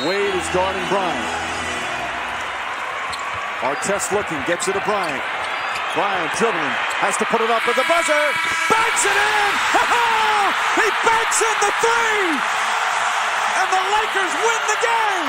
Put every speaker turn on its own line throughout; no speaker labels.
Wade is guarding Bryant. Artest looking, gets it to Bryant. Bryant dribbling, has to put it up with the buzzer. Banks it in! He banks in the three! And the Lakers win the game!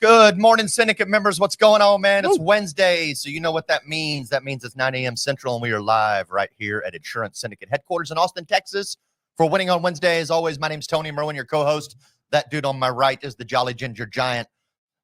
Good morning, Syndicate members. What's going on, man? It's Wednesday, so you know what that means. That means it's 9 a.m. Central, and we are live right here at Insurance Syndicate headquarters in Austin, Texas. For Winning on Wednesday, as always, my name's Tony Merwin, your co-host. That dude on my right is the Jolly Ginger Giant,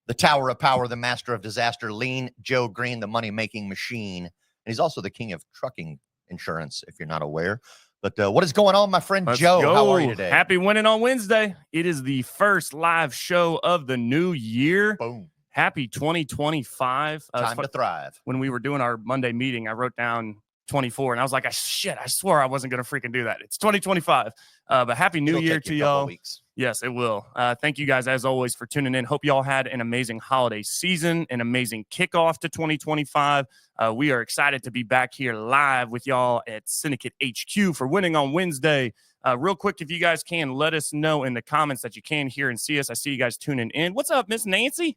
the Tower of Power, the Master of Disaster, Lean Joe Green, the money-making machine. And he's also the king of trucking insurance, if you're not aware. But what is going on, my friend Joe? How are you today?
Happy Winning on Wednesday. It is the first live show of the new year.
Boom.
Happy 2025.
Time to thrive.
When we were doing our Monday meeting, I wrote down 24, and I was like, shit, I swore I wasn't going to freaking do that. It's 2025. But Happy New Year to y'all. Yes, it will. Thank you guys, as always, for tuning in. Hope y'all had an amazing holiday season, an amazing kickoff to 2025. We are excited to be back here live with y'all at Syndicate HQ for Winning on Wednesday. Real quick, if you guys can, let us know in the comments that you can hear and see us. I see you guys tuning in. What's up, Miss Nancy?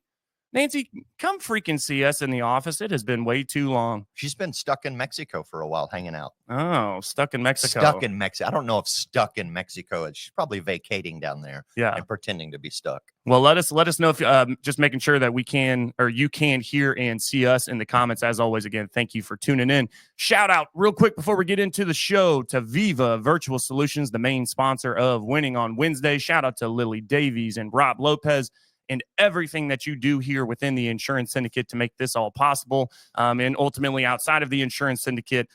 Nancy, come freaking see us in the office. It has been way too long.
She's been stuck in Mexico for a while, hanging out.
Oh, stuck in Mexico.
Stuck in Mexico. I don't know if stuck in Mexico. She's probably vacating down there.
Yeah,
and pretending to be stuck.
Well, let us know if just making sure that we can, or you can hear and see us in the comments. As always, again, thank you for tuning in. Shout out real quick before we get into the show to Viva Virtual Solutions, the main sponsor of Winning on Wednesday. Shout out to Lily Davies and Rob Lopez and everything that you do here within the Insurance Syndicate to make this all possible. And ultimately outside of the Insurance Syndicate,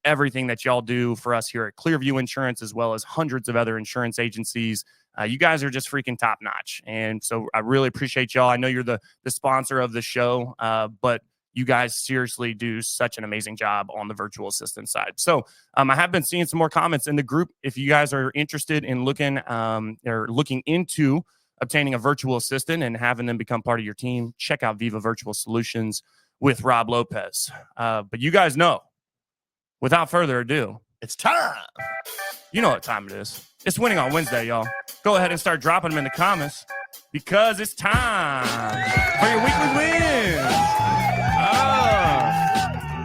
everything that y'all do for us here at Clearview Insurance, as well as hundreds of other insurance agencies. You guys are just freaking top notch. And so I really appreciate y'all. I know you're the sponsor of the show, but you guys seriously do such an amazing job on the virtual assistant side. So I have been seeing some more comments in the group. If you guys are interested in looking into obtaining a virtual assistant and having them become part of your team, check out Viva Virtual Solutions with Rob Lopez. But you guys know, without further ado,
it's time.
You know what time it is. It's Winning on Wednesday, y'all. Go ahead and start dropping them in the comments because it's time for your weekly wins.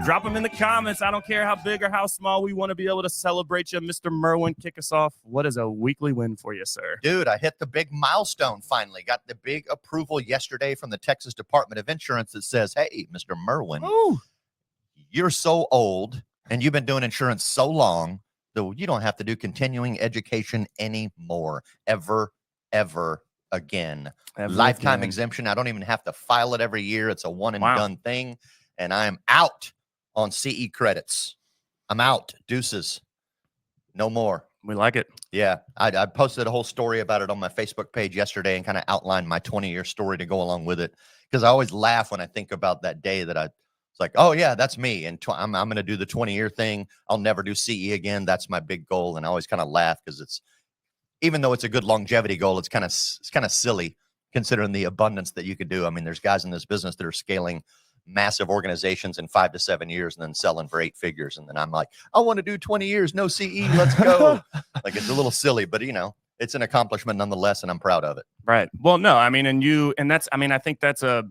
Drop them in the comments. I don't care how big or how small. We want to be able to celebrate you. Mr. Merwin, kick us off. What is a weekly win for you, sir?
Dude, I hit the big milestone finally. Got the big approval yesterday from the Texas Department of Insurance that says, hey, Mr. Merwin, you're so old and you've been doing insurance so long that you don't have to do continuing education anymore. Ever again. Lifetime exemption. I don't even have to file it every year. It's a one and done thing. And I'm out on CE credits. I'm out. Deuces. No more.
We like it.
Yeah. I posted a whole story about it on my Facebook page yesterday and kind of outlined my 20-year story to go along with it. Because I always laugh when I think about that day that it's like, oh, yeah, that's me. And I'm going to do the 20-year thing. I'll never do CE again. That's my big goal. And I always kind of laugh because it's, even though it's a good longevity goal, it's kind of silly considering the abundance that you could do. I mean, there's guys in this business that are scaling massive organizations in 5 to 7 years and then selling for 8 figures. And then I'm like, I want to do 20 years, no CE. Let's go. Like, it's a little silly, but it's an accomplishment nonetheless. And I'm proud of it.
Right. Well, no, I mean, I think that's a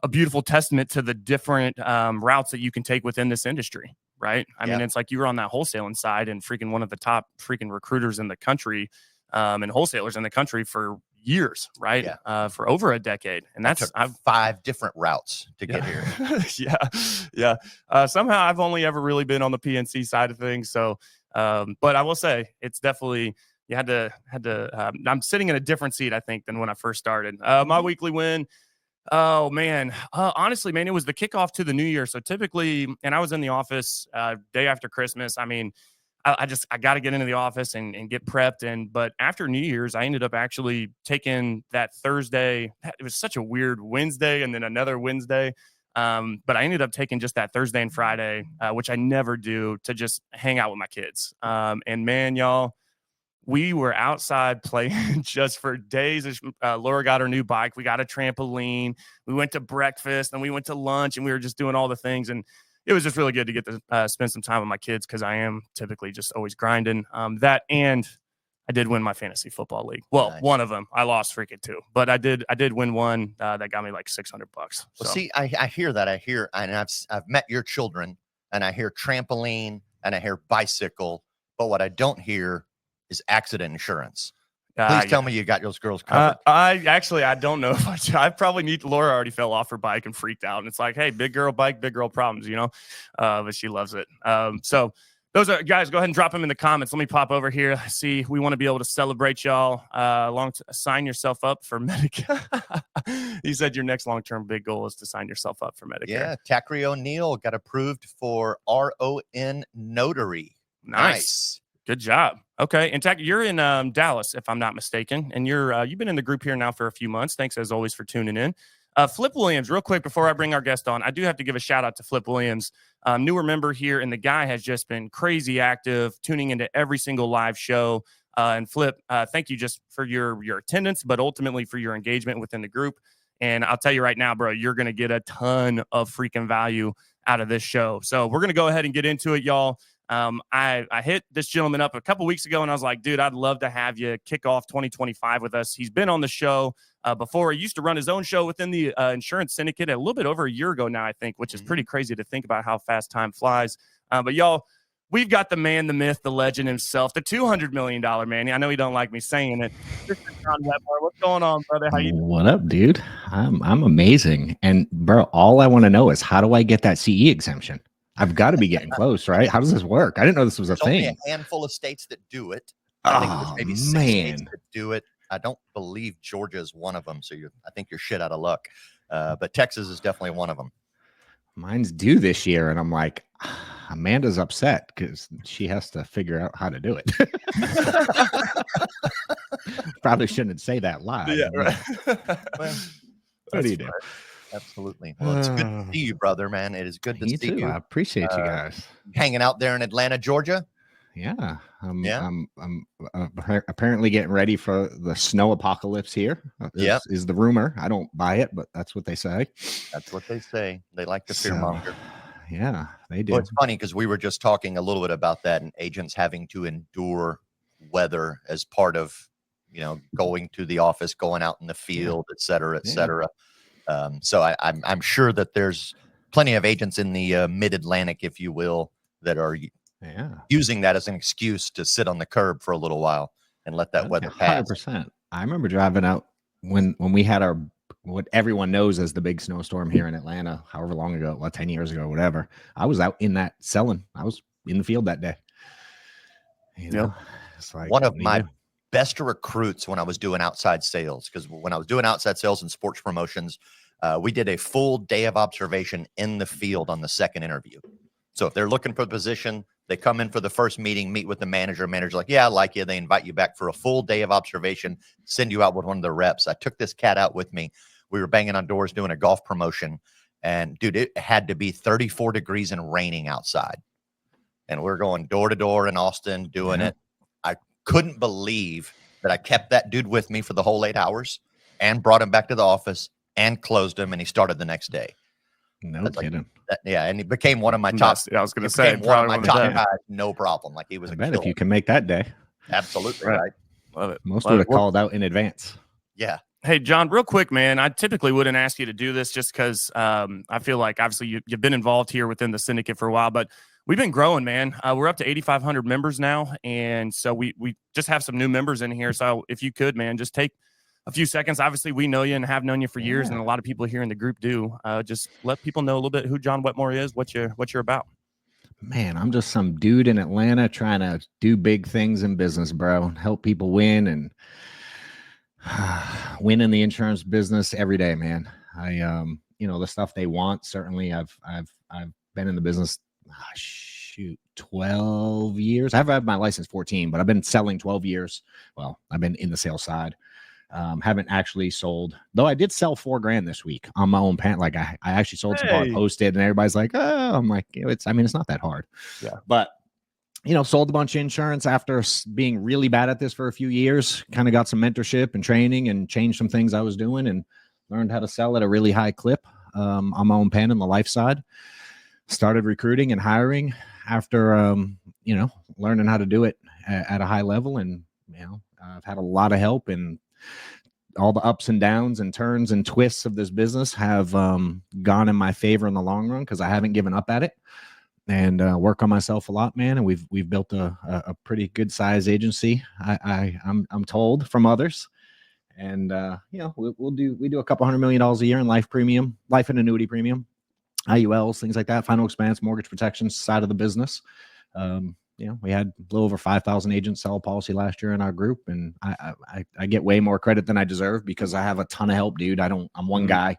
a beautiful testament to the different routes that you can take within this industry, right? I mean, it's like you were on that wholesaling side and freaking one of the top freaking recruiters in the country and wholesalers in the country for years, right? For over a decade. And that's
I've 5 different routes to get here.
Somehow I've only ever really been on the PNC side of things. So, but I will say it's definitely, you had to, I'm sitting in a different seat, I think, than when I first started. My weekly win, oh man, honestly, man, it was the kickoff to the new year. So typically, and I was in the office day after Christmas. I mean, I got to get into the office and get prepped. But after New Year's, I ended up actually taking that Thursday. It was such a weird Wednesday and then another Wednesday. But I ended up taking just that Thursday and Friday, which I never do, to just hang out with my kids. And man, y'all, we were outside playing just for days. Laura got her new bike. We got a trampoline. We went to breakfast and we went to lunch and we were just doing all the things. And it was just really good to get to spend some time with my kids because I am typically just always grinding. That, and I did win my fantasy football league. Well, nice. One of them. I lost freaking 2, but I did win one that got me like $600. So.
Well, see, I hear that. And I've met your children, and I hear trampoline and I hear bicycle, but what I don't hear is accident insurance. Please tell me you got those girls covered.
I don't know if I probably need. Laura already fell off her bike and freaked out. And it's like, hey, big girl bike, big girl problems, you know? But she loves it. So those are, guys, go ahead and drop them in the comments. Let me pop over here. See, we want to be able to celebrate y'all. Sign yourself up for Medicare. You said your next long-term big goal is to sign yourself up for Medicare.
Yeah, Tackery O'Neill got approved for RON Notary. Nice.
Good job. Okay. And Tack, you're in Dallas, if I'm not mistaken. And you've been in the group here now for a few months. Thanks, as always, for tuning in. Flip Williams, real quick, before I bring our guest on, I do have to give a shout out to Flip Williams, newer member here. And the guy has just been crazy active, tuning into every single live show. And Flip, thank you just for your attendance, but ultimately for your engagement within the group. And I'll tell you right now, bro, you're going to get a ton of freaking value out of this show. So we're going to go ahead and get into it, y'all. I hit this gentleman up a couple weeks ago and I was like, dude, I'd love to have you kick off 2025 with us. He's been on the show before. He used to run his own show within the insurance syndicate a little bit over a year ago now, I think, which is pretty crazy to think about how fast time flies. But y'all, we've got the man, the myth, the legend himself, the $200 million man. I know he don't like me saying it. Mr. John Wetmore, what's going on, brother? How you doing?
What up, dude? I'm amazing. And bro, all I want to know is, how do I get that CE exemption? I've got to be getting close, right? How does this work? I didn't know this was a thing.
Only a handful of states that do it. I think there's maybe 6 states that do it. I don't believe Georgia is one of them. So I think you're shit out of luck. But Texas is definitely one of them.
Mine's due this year, and I'm like, Amanda's upset because she has to figure out how to do it. Probably shouldn't say that live.
Yeah, right.
Well, what do you do?
Absolutely. Well, it's good to see you, brother, man. It is good to see you.
I appreciate you guys
hanging out there in Atlanta, Georgia.
Yeah. I'm apparently getting ready for the snow apocalypse here. Is the rumor. I don't buy it, but that's what they say.
That's what they say. They like to fearmonger.
Yeah, they do.
Well, it's funny because we were just talking a little bit about that, and agents having to endure weather as part of, going to the office, going out in the field, et cetera, et cetera. So I'm sure that there's plenty of agents in the mid-Atlantic, if you will, that are using that as an excuse to sit on the curb for a little while and let that weather pass.
100%. I remember driving out when we had our, what everyone knows as the big snowstorm here in Atlanta, however long ago, 10 years ago, whatever. I was out in that selling. I was in the field that day.
It's like one of my best recruits when I was doing outside sales, because when I was doing outside sales and sports promotions, we did a full day of observation in the field on the second interview. So if they're looking for the position, they come in for the first meeting, meet with the manager. Manager's like, yeah, I like you. They invite you back for a full day of observation, send you out with one of the reps. I took this cat out with me. We were banging on doors doing a golf promotion. And dude, it had to be 34 degrees and raining outside. And we're going door to door in Austin doing it. I couldn't believe that I kept that dude with me for the whole 8 hours and brought him back to the office and closed him. And he started the next day.
No kidding.
And he became one of my top.
I was going to say,
one of my top guys, no problem. Like he was
I bet if you can make that day.
Absolutely right.
Love it.
Most would have called out in advance.
Yeah.
Hey, John, real quick, man. I typically wouldn't ask you to do this just because I feel like obviously you've been involved here within the syndicate for a while, but we've been growing, man. We're up to 8,500 members now. And so we just have some new members in here. So if you could, man, just take a few seconds. Obviously, we know you and have known you for years, and a lot of people here in the group do. Just let people know a little bit who John Wetmore is, what you're about.
Man, I'm just some dude in Atlanta trying to do big things in business, bro. Help people win and win in the insurance business every day, man. The stuff they want. Certainly, I've been in the business. 12 years. I've had my license 14, but I've been selling 12 years. Well, I've been in the sales side. Haven't actually sold, though. I did sell $4,000 this week on my own pant. Like I actually sold some bar posted, and everybody's like, "Oh," I'm like, it's not that hard.
Yeah.
But sold a bunch of insurance after being really bad at this for a few years. Kind of got some mentorship and training, and changed some things I was doing, and learned how to sell at a really high clip on my own pen in the life side. Started recruiting and hiring after learning how to do it at a high level, and I've had a lot of help, and all the ups and downs and turns and twists of this business have gone in my favor in the long run because I haven't given up at it, and work on myself a lot, man. And we've built a pretty good size agency. I'm told from others, and we do a couple $100 million a year in life and annuity premium, IULs, things like that, final expense, mortgage protection side of the business. We had a little over 5,000 agents sell a policy last year in our group, and I get way more credit than I deserve because I have a ton of help, dude. I'm one guy.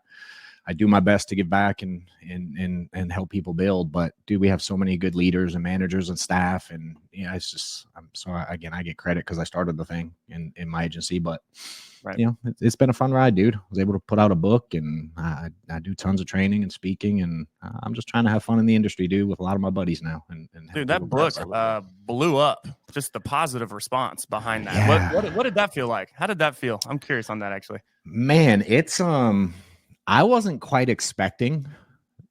I do my best to give back and help people build, but dude, we have so many good leaders and managers and staff, and it's just, I get credit because I started the thing in my agency, but
right.
It's been a fun ride, dude. I was able to put out a book, and I do tons of training and speaking, and I'm just trying to have fun in the industry, dude, with a lot of my buddies now. And
dude, that book blew up. Just the positive response behind that. Yeah. What did that feel like? How did that feel? I'm curious on that, actually.
Man, it's I wasn't quite expecting.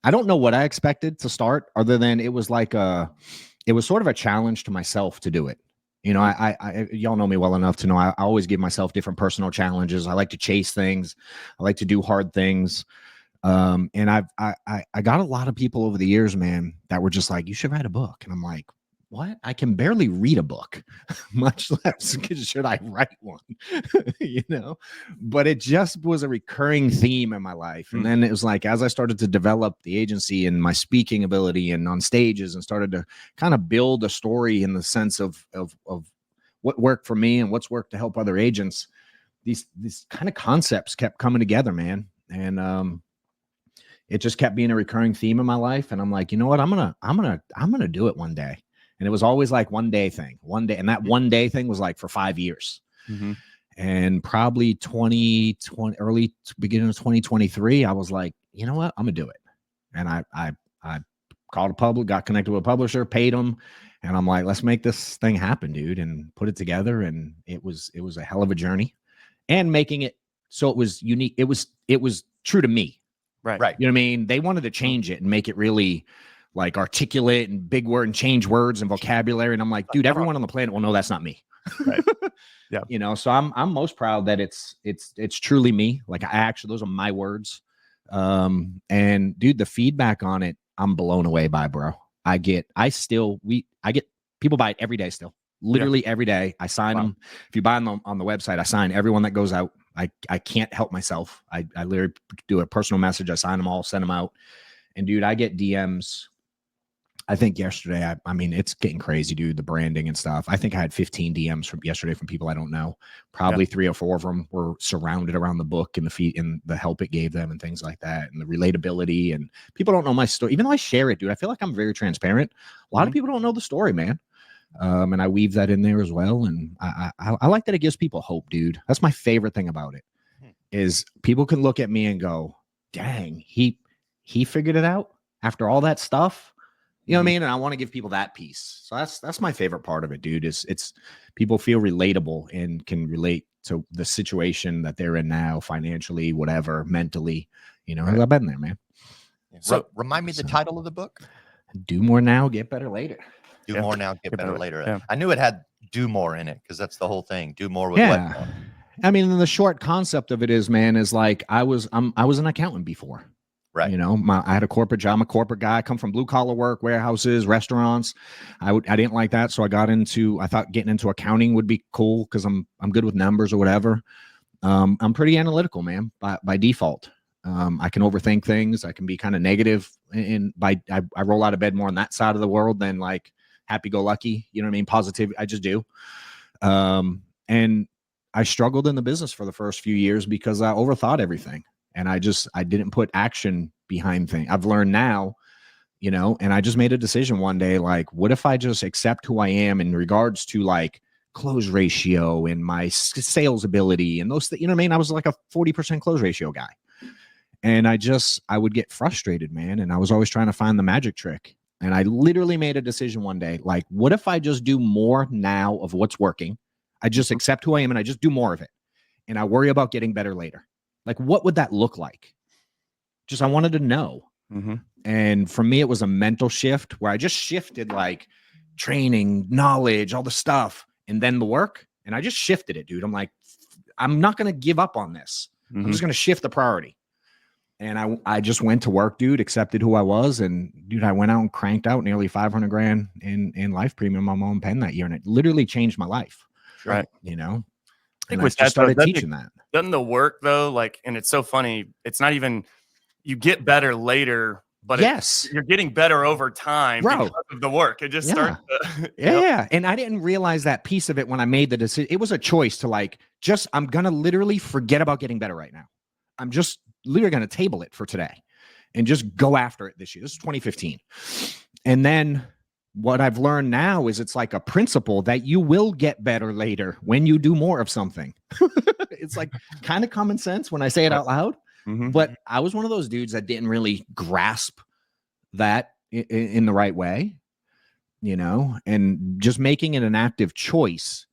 I don't know what I expected to start, other than it was sort of a challenge to myself to do it. I y'all know me well enough to know I always give myself different personal challenges. I like to chase things. I like to do hard things. And I got a lot of people over the years, man, that were just like, you should write a book. And I'm like, what? I can barely read a book, much less should I write one, but it just was a recurring theme in my life. And then it was like, as I started to develop the agency and my speaking ability and on stages, and started to kind of build a story in the sense of what worked for me and what's worked to help other agents, these kind of concepts kept coming together, man. And, it just kept being a recurring theme in my life. And I'm like, you know what? I'm going to do it one day. And it was always like one day. And that one day thing was like for 5 years. Mm-hmm. And probably beginning of 2023, I was like, you know what? I'm going to do it. And I called a public, got connected with a publisher, paid them. And I'm like, let's make this thing happen, dude, and put it together. And it was a hell of a journey, and making it so it was unique. It was true to me.
Right.
You know what I mean? They wanted to change it and make it really like articulate and big word and change words and vocabulary. And I'm like, dude, everyone on the planet will know that's not me.
Right. Yeah.
So I'm most proud that it's truly me. Like those are my words. And dude, the feedback on it, I'm blown away by, bro. I get people buy it every day still. Literally every day. I sign them. If you buy them on the website, I sign everyone that goes out. I can't help myself. I literally do a personal message. I sign them all, send them out. And dude, I get DMs. I think yesterday, I mean, it's getting crazy, dude, the branding and stuff. I think I had 15 DMs from yesterday from people I don't know. Probably 3 or 4 of them were surrounded around the book and the help it gave them and things like that, and the relatability. And people don't know my story. Even though I share it, dude, I feel like I'm very transparent. A lot of people don't know the story, man. And I weave that in there as well. And I like that it gives people hope, dude. That's my favorite thing about it, is people can look at me and go, dang, he figured it out after all that stuff. You know what I mean? And I want to give people that piece. So that's my favorite part of it, dude, is it's people feel relatable and can relate to the situation that they're in now, financially, whatever, mentally, right. I've been there, man.
So remind me the title of the book.
Do More Now, Get Better Later.
Do more now, get better later.
Yeah.
I knew it had do more in it because that's the whole thing. Do more with Wetmore.
I mean, the short concept of it is, man, is like I was an accountant before.
Right.
You know, I had a corporate job. I'm a corporate guy. I come from blue collar work, warehouses, restaurants. I didn't like that, so I thought getting into accounting would be cool because I'm good with numbers or whatever. I'm pretty analytical, man, by default. I can overthink things. I can be kind of negative, and I roll out of bed more on that side of the world than like happy-go-lucky. You know what I mean? Positive. I just do. And I struggled in the business for the first few years because I overthought everything, and I didn't put action behind things. I've learned now, you know, and I just made a decision one day, like, what if I just accept who I am in regards to like close ratio and my sales ability and those things. You know what I mean? I was like a 40% close ratio guy. And I would get frustrated, man. And I was always trying to find the magic trick. And I literally made a decision one day, like, what if I just do more now of what's working? I just accept who I am and I just do more of it. And I worry about getting better later. Like, what would that look like? I wanted to know.
Mm-hmm.
And for me, it was a mental shift where I just shifted like training, knowledge, all the stuff, and then the work. And I just shifted it, dude. I'm like, I'm not going to give up on this.
Mm-hmm.
I'm just going to shift the priority. And I just went to work, dude, accepted who I was. And dude, I went out and cranked out nearly 500 grand in life premium on my own pen that year. And it literally changed my life.
Right.
You know,
I
and
think
I just started teaching that.
Doesn't the work though, like, and it's so funny. It's not even, you get better later, but
yes,
you're getting better over time,
bro,
because of the work. It just starts.
Yeah. And I didn't realize that piece of it when I made the decision. It was a choice to like, I'm going to literally forget about getting better right now. I'm just literally going to table it for today and just go after it this year. This is 2015. And then what I've learned now is it's like a principle that you will get better later when you do more of something. It's like kind of common sense when I say it out loud.
Mm-hmm.
But I was one of those dudes that didn't really grasp that in the right way, you know, and just making it an active choice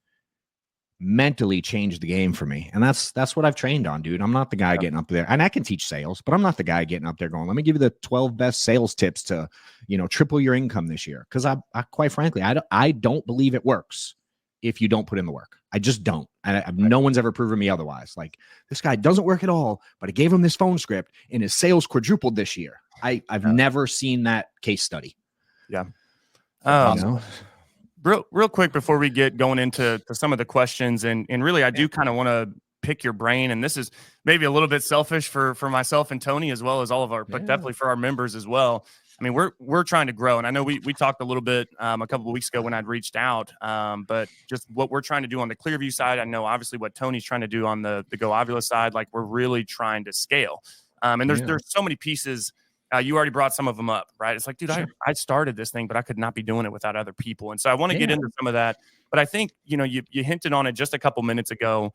mentally changed the game for me. And that's what I've trained on, dude. I'm not the guy getting up there, and I can teach sales, but I'm not the guy getting up there going, let me give you the 12 best sales tips to, you know, triple your income this year. Cause I quite frankly, I don't believe it works if you don't put in the work. I just don't. And no one's ever proven me otherwise. Like, this guy doesn't work at all, but I gave him this phone script and his sales quadrupled this year. I've never seen that case study.
Yeah. Real quick before we get going into some of the questions, and really I do kind of want to pick your brain, and this is maybe a little bit selfish for myself and Tony, as well as all of our, but definitely for our members as well. I mean, we're trying to grow, and I know we talked a little bit a couple of weeks ago when I'd reached out, but just what we're trying to do on the Clearview side. I know obviously what Tony's trying to do on the Go Ovula side. Like, we're really trying to scale, and there's so many pieces. You already brought some of them up, right? It's like, dude, sure. I started this thing, but I could not be doing it without other people, and so I want to get into some of that. But I think, you know, you hinted on it just a couple minutes ago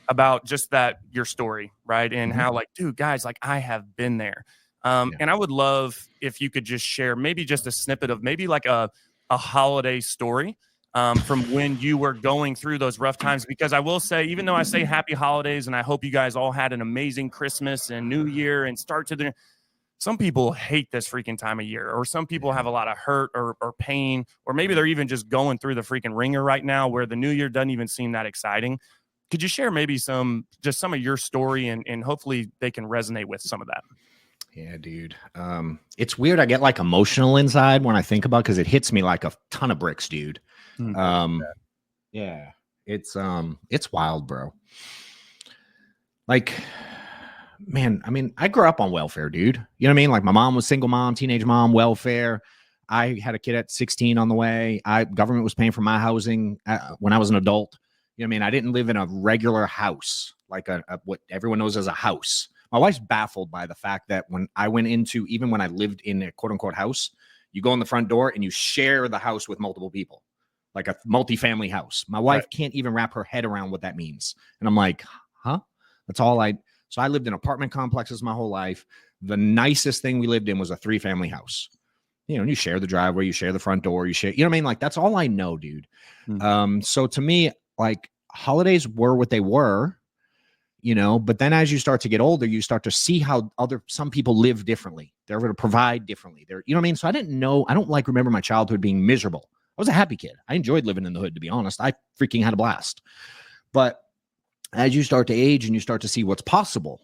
about just that, your story, right? And how, like, dude, guys, like, I have been there. And I would love if you could just share maybe just a snippet of maybe like a holiday story from when you were going through those rough times. Because I will say, even though I say happy holidays and I hope you guys all had an amazing Christmas and New Year and start to the, some people hate this freaking time of year, or some people have a lot of hurt or pain, or maybe they're even just going through the freaking ringer right now where the new year doesn't even seem that exciting. Could you share maybe some of your story, and hopefully they can resonate with some of that?
Yeah, dude. It's weird. I get like emotional inside when I think about, because it hits me like a ton of bricks, dude. Yeah, it's wild, bro. Like, man, I mean, I grew up on welfare, dude. You know what I mean? Like, my mom was single mom, teenage mom, welfare. I had a kid at 16 on the way. Government was paying for my housing when I was an adult. You know what I mean? I didn't live in a regular house, like what everyone knows as a house. My wife's baffled by the fact that when I lived in a quote unquote house, you go in the front door and you share the house with multiple people, like a multifamily house. My wife can't even wrap her head around what that means. And I'm like, huh? So I lived in apartment complexes my whole life. The nicest thing we lived in was a 3-family house. You know, and you share the driveway, you share the front door, you share, you know what I mean? Like, that's all I know, dude. So to me, like, holidays were what they were. You know, but then as you start to get older, you start to see how some people live differently. They're able to provide differently. You know what I mean? So I don't like remember my childhood being miserable. I was a happy kid. I enjoyed living in the hood, to be honest. I freaking had a blast. But as you start to age and you start to see what's possible.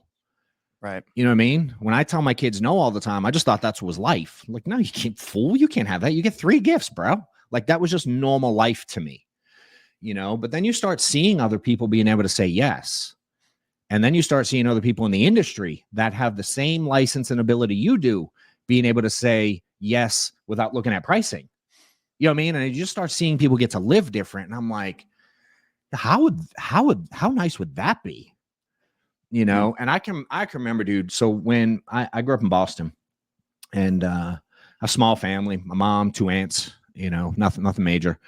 Right.
You know what I mean? When I tell my kids no all the time, I just thought that's was life. Like, no, you can't, fool. You can't have that. You get 3 gifts, bro. Like, that was just normal life to me, you know? But then you start seeing other people being able to say yes. And then you start seeing other people in the industry that have the same license and ability you do, being able to say yes without looking at pricing. You know what I mean? And you just start seeing people get to live different. And I'm like, how nice would that be? You know, and I can remember, dude. So when I grew up in Boston, and a small family, my mom, 2 aunts, you know, nothing major.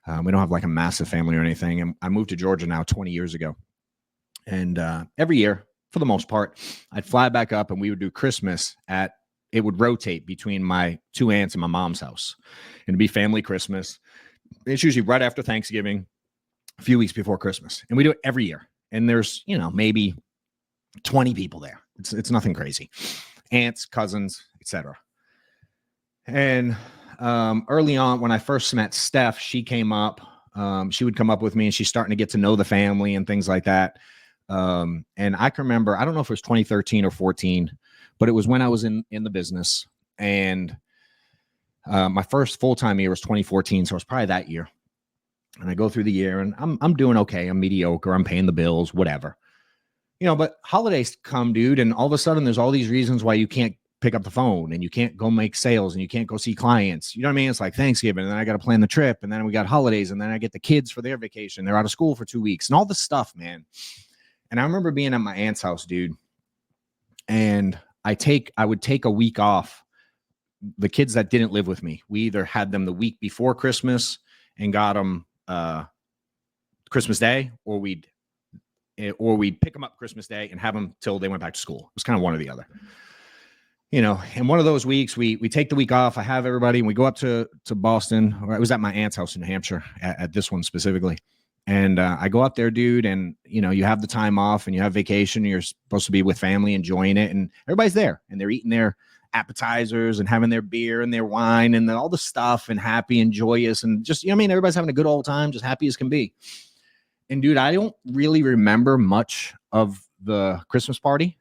We don't have like a massive family or anything. And I moved to Georgia now 20 years ago. And every year, for the most part, I'd fly back up and we would do Christmas it would rotate between my 2 aunts and my mom's house. And it'd be family Christmas. It's usually right after Thanksgiving, a few weeks before Christmas. And we do it every year. And there's, you know, maybe 20 people there. It's nothing crazy. Aunts, cousins, etc. And early on, when I first met Steph, she came up. She would come up with me, and she's starting to get to know the family and things like that. And I can remember, I don't know if it was 2013 or 14, but it was when I was in the business. And my first full-time year was 2014, so it was probably that year. And I go through the year, and I'm doing okay. I'm mediocre. I'm paying the bills, whatever. You know, but holidays come, dude, and all of a sudden there's all these reasons why you can't pick up the phone and you can't go make sales and you can't go see clients. You know what I mean? It's like Thanksgiving, and then I got to plan the trip, and then we got holidays, and then I get the kids for their vacation. They're out of school for 2 weeks and all this stuff, man. And I remember being at my aunt's house, dude, and I would take a week off. The kids that didn't live with me, we either had them the week before Christmas and got them Christmas Day, or we'd pick them up Christmas Day and have them till they went back to school. It was kind of one or the other, you know. And one of those weeks we take the week off. I have everybody, and we go up to Boston. Or I was at my aunt's house in New Hampshire at this one specifically. And I go up there, dude, and, you know, you have the time off and you have vacation. And you're supposed to be with family, enjoying it. And everybody's there, and they're eating their appetizers and having their beer and their wine and all the stuff, and happy and joyous. And just, you know what I mean? Everybody's having a good old time, just happy as can be. And dude, I don't really remember much of the Christmas party,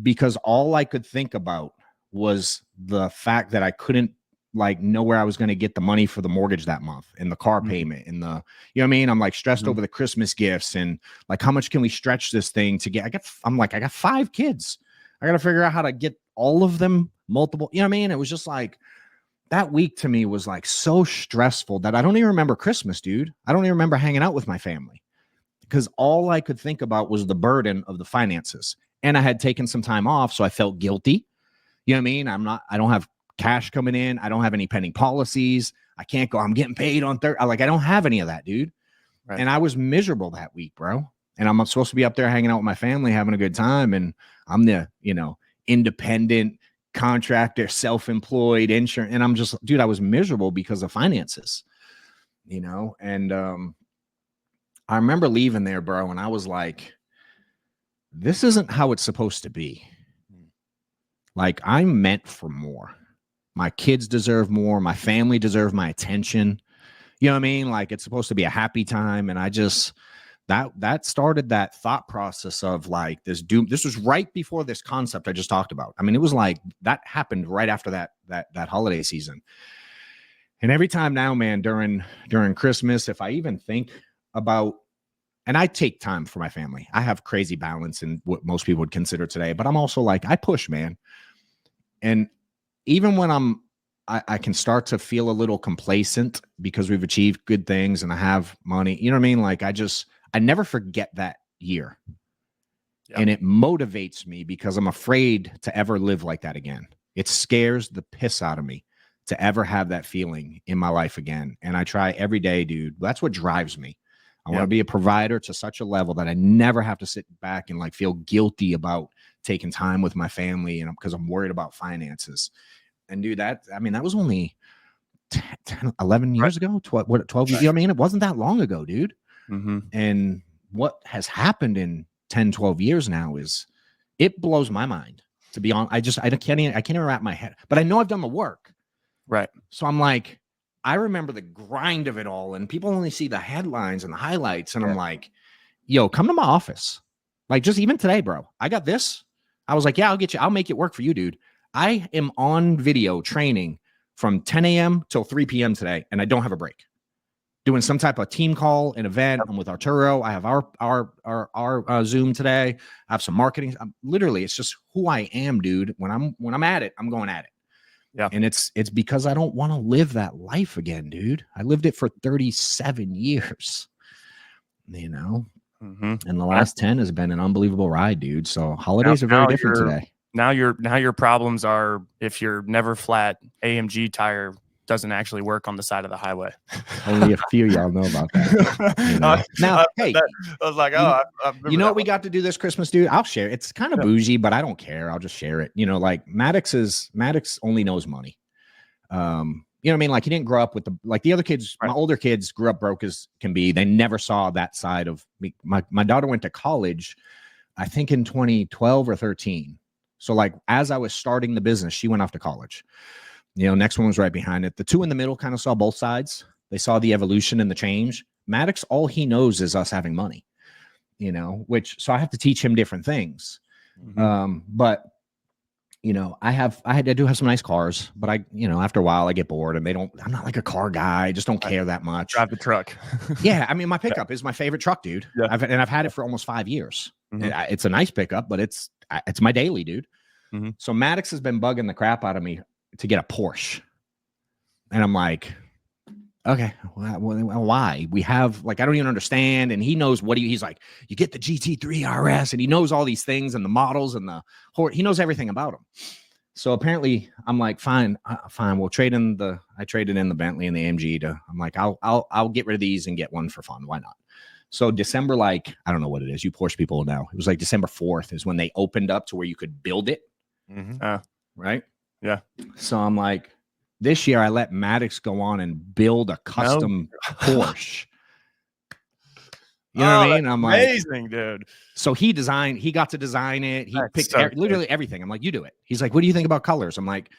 because all I could think about was the fact that I couldn't like know where I was going to get the money for the mortgage that month and the car payment and the, you know what I mean? I'm like stressed over the Christmas gifts and like, how much can we stretch this thing to get? I got 5 kids. I got to figure out how to get all of them multiple, you know what I mean? It was just like, that week to me was like so stressful that I don't even remember Christmas, dude. I don't even remember hanging out with my family, because all I could think about was the burden of the finances. And I had taken some time off, so I felt guilty. You know what I mean? I don't have cash coming in. I don't have any pending policies. I can't go, I'm getting paid on Thursday. Like, I don't have any of that, dude. Right. And I was miserable that week, bro. And I'm supposed to be up there hanging out with my family, having a good time. And I'm the, you know, independent contractor, self-employed, insurance. And I'm just, dude, I was miserable because of finances, you know? And I remember leaving there, bro, and I was like, this isn't how it's supposed to be. Like, I'm meant for more. My kids deserve more. My family deserve my attention. You know what I mean? Like, it's supposed to be a happy time. And I just, that started that thought process of like this doom. This was right before this concept I just talked about. I mean, it was like that happened right after that holiday season. And every time now, man, during Christmas, if I even think about, and I take time for my family. I have crazy balance in what most people would consider today, but I'm also like, I push, man. And even when I can start to feel a little complacent because we've achieved good things and I have money, you know what I mean? Like, I never forget that year. Yep. And it motivates me because I'm afraid to ever live like that again. It scares the piss out of me to ever have that feeling in my life again. And I try every day, dude. That's what drives me. I want to be a provider to such a level that I never have to sit back and like feel guilty about taking time with my family, and because I'm worried about finances. And dude, that was only 10, 11 years ago, 12 years. You know what I mean? It wasn't that long ago, dude. Mm-hmm. And what has happened in 10, 12 years now it blows my mind, to be honest. I can't even wrap my head, but I know I've done the work. Right. So I'm like, I remember the grind of it all, and people only see the headlines and the highlights. And I'm like, yo, come to my office. Like just even today, bro, I got this. I was like, yeah, I'll make it work for you, dude. I am on video training from 10 a.m. till 3 p.m. today, and I don't have a break. Doing some type of team call, an event. I'm with Arturo. I have our Zoom today. I have some marketing. Literally, it's just who I am, dude. When I'm at it, I'm going at it.
Yeah.
And it's because I don't want to live that life again, dude. I lived it for 37 years, you know, and the last 10 has been an unbelievable ride, dude. So holidays are very different today.
Now your problems are if your never flat AMG tire doesn't actually work on the side of the highway.
Only a few y'all know about that. You know? Now, hey,
I was like,
you know what we got to do this Christmas, dude? I'll share. It's kind of bougie, but I don't care. I'll just share it. You know, like Maddox only knows money. You know what I mean? Like he didn't grow up with the other kids. Right. My older kids grew up broke as can be. They never saw that side of me. My daughter went to college, I think in 2012 or 13. So like as I was starting the business, she went off to college. You know, next one was right behind it. The two in the middle kind of saw both sides. They saw the evolution and the change. Maddox, all he knows is us having money, you know, so I have to teach him different things. Mm-hmm. But, you know, I do have some nice cars, but after a while I get bored and I'm not like a car guy. I just don't care that much.
Drive the truck.
Yeah. I mean, my pickup is my favorite truck, dude. Yeah. I've had it for almost 5 years. Mm-hmm. It's a nice pickup, but it's my daily, dude. Mm-hmm. So Maddox has been bugging the crap out of me to get a Porsche. And I'm like, okay, why? We have I don't even understand. And he knows he's like, you get the GT3 RS and he knows all these things and the models and he knows everything about them. So apparently I'm like, fine. We'll trade in I traded in the Bentley and the AMG I'm like, I'll get rid of these and get one for fun. Why not? So December, I don't know what it is. You Porsche people know. It was like December 4th is when they opened up to where you could build it.
Mm-hmm.
Right.
Yeah.
So I'm like, this year I let Maddox go on and build a custom Porsche. You know what I mean? I'm
amazing,
like,
dude.
So he got to design it. He picked literally everything. I'm like, you do it. He's like, what do you think about colors? I'm like,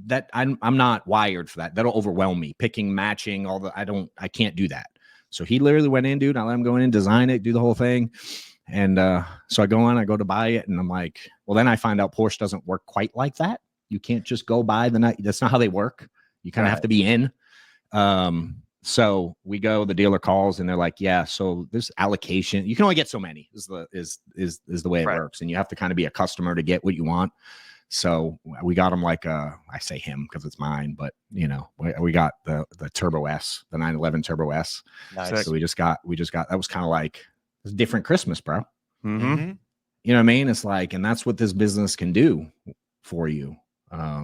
that I'm not wired for that. That'll overwhelm me. Picking, matching, I can't do that. So he literally went in, dude. I let him go in, design it, do the whole thing. And so I go to buy it. And I'm like, well, then I find out Porsche doesn't work quite like that. You can't just go buy that's not how they work. You kind of have to be in. So we go, the dealer calls and they're like, yeah, so this allocation, you can only get so many is the way it works. And you have to kind of be a customer to get what you want. So we got him I say him because it's mine, but you know, we got the Turbo S, the 911 Turbo S. Nice. So we just got, that was kind of like a different Christmas, bro.
Mm-hmm.
You know what I mean? It's like, and that's what this business can do for you.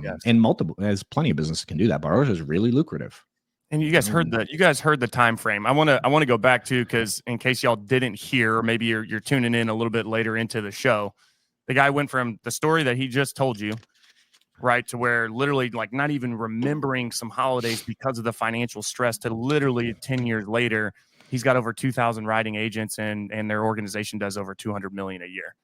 Yes.
And there's plenty of business that can do that, but ours is really lucrative.
And you guys heard the time frame. I want to go back to, because in case y'all didn't hear, or maybe you're tuning in a little bit later into the show, the guy went from the story that he just told you, right, to where literally not even remembering some holidays because of the financial stress, to literally 10 years later, he's got over 2,000 riding agents and their organization does over 200 million a year,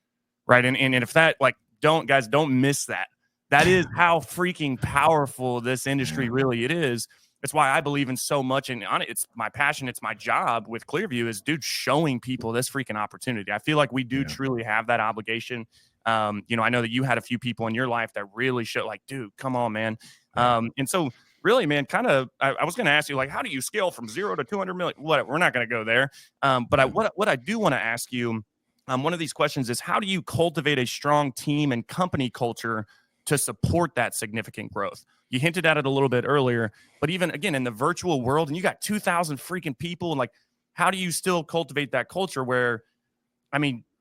right? And if that don't miss that. That is how freaking powerful this industry really is. It's why I believe in so much, and it's my passion. It's my job with Clearview is, dude, showing people this freaking opportunity. I feel like we do truly have that obligation. I know that you had a few people in your life that really showed, dude, come on, man. And so really, man, kind of, I was going to ask you, how do you scale from 0 to 200 million? What, we're not going to go there. But what I do want to ask you, one of these questions is, how do you cultivate a strong team and company culture to support that significant growth? You hinted at it a little bit earlier, but even again, in the virtual world, and you got 2,000 freaking people, and how do you still cultivate that culture where,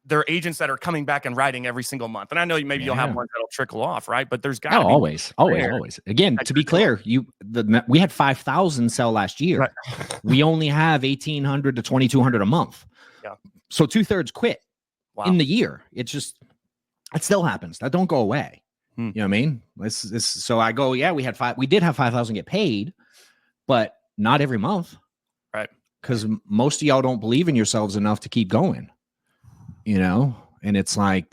there are agents that are coming back and riding every single month. And I know maybe you'll have ones that'll trickle off, right? But there's got to be
always. Again, to be clear, we had 5,000 sell last year. Right. We only have 1,800 to 2,200 a month. Yeah. So 2/3 quit in the year. It still happens. That don't go away. You know what I mean? So I go, we did have 5,000 get paid, but not every month.
Right.
Because most of y'all don't believe in yourselves enough to keep going, and it's I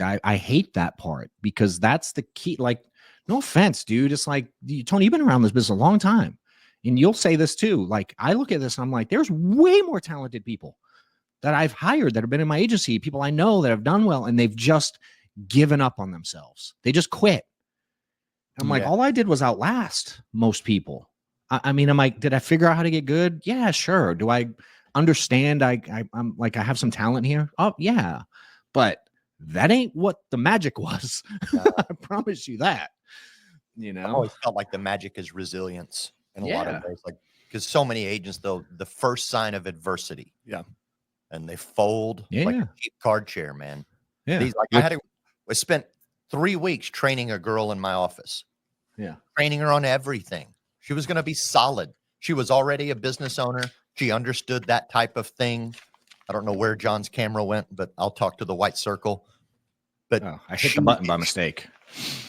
hate that part, because that's the key. No offense, dude. It's Tony, you've been around this business a long time, and you'll say this too. I look at this and I'm like, there's way more talented people that I've hired that have been in my agency, people I know that have done well, and they've just given up on themselves. They just quit. I'm like, all I did was outlast most people. I mean, I'm like, did I figure out how to get good? Yeah, sure. Do I understand? I'm like, I have some talent here. Oh yeah, but that ain't what the magic was. I promise you that. You know,
I always felt like the magic is resilience in a lot of
Yeah.
ways. Like, because so many agents, though, the first sign of adversity,
Yeah.
and they fold like
Yeah.
a cheap card chair, man.
yeah,
These, like, I spent 3 weeks training a girl in my office,
yeah,
training her on everything. She was going to be solid. She was already a business owner. She understood that type of thing. I don't know where John's camera went, but I'll talk to the white circle. But
oh, I hit the button by mistake.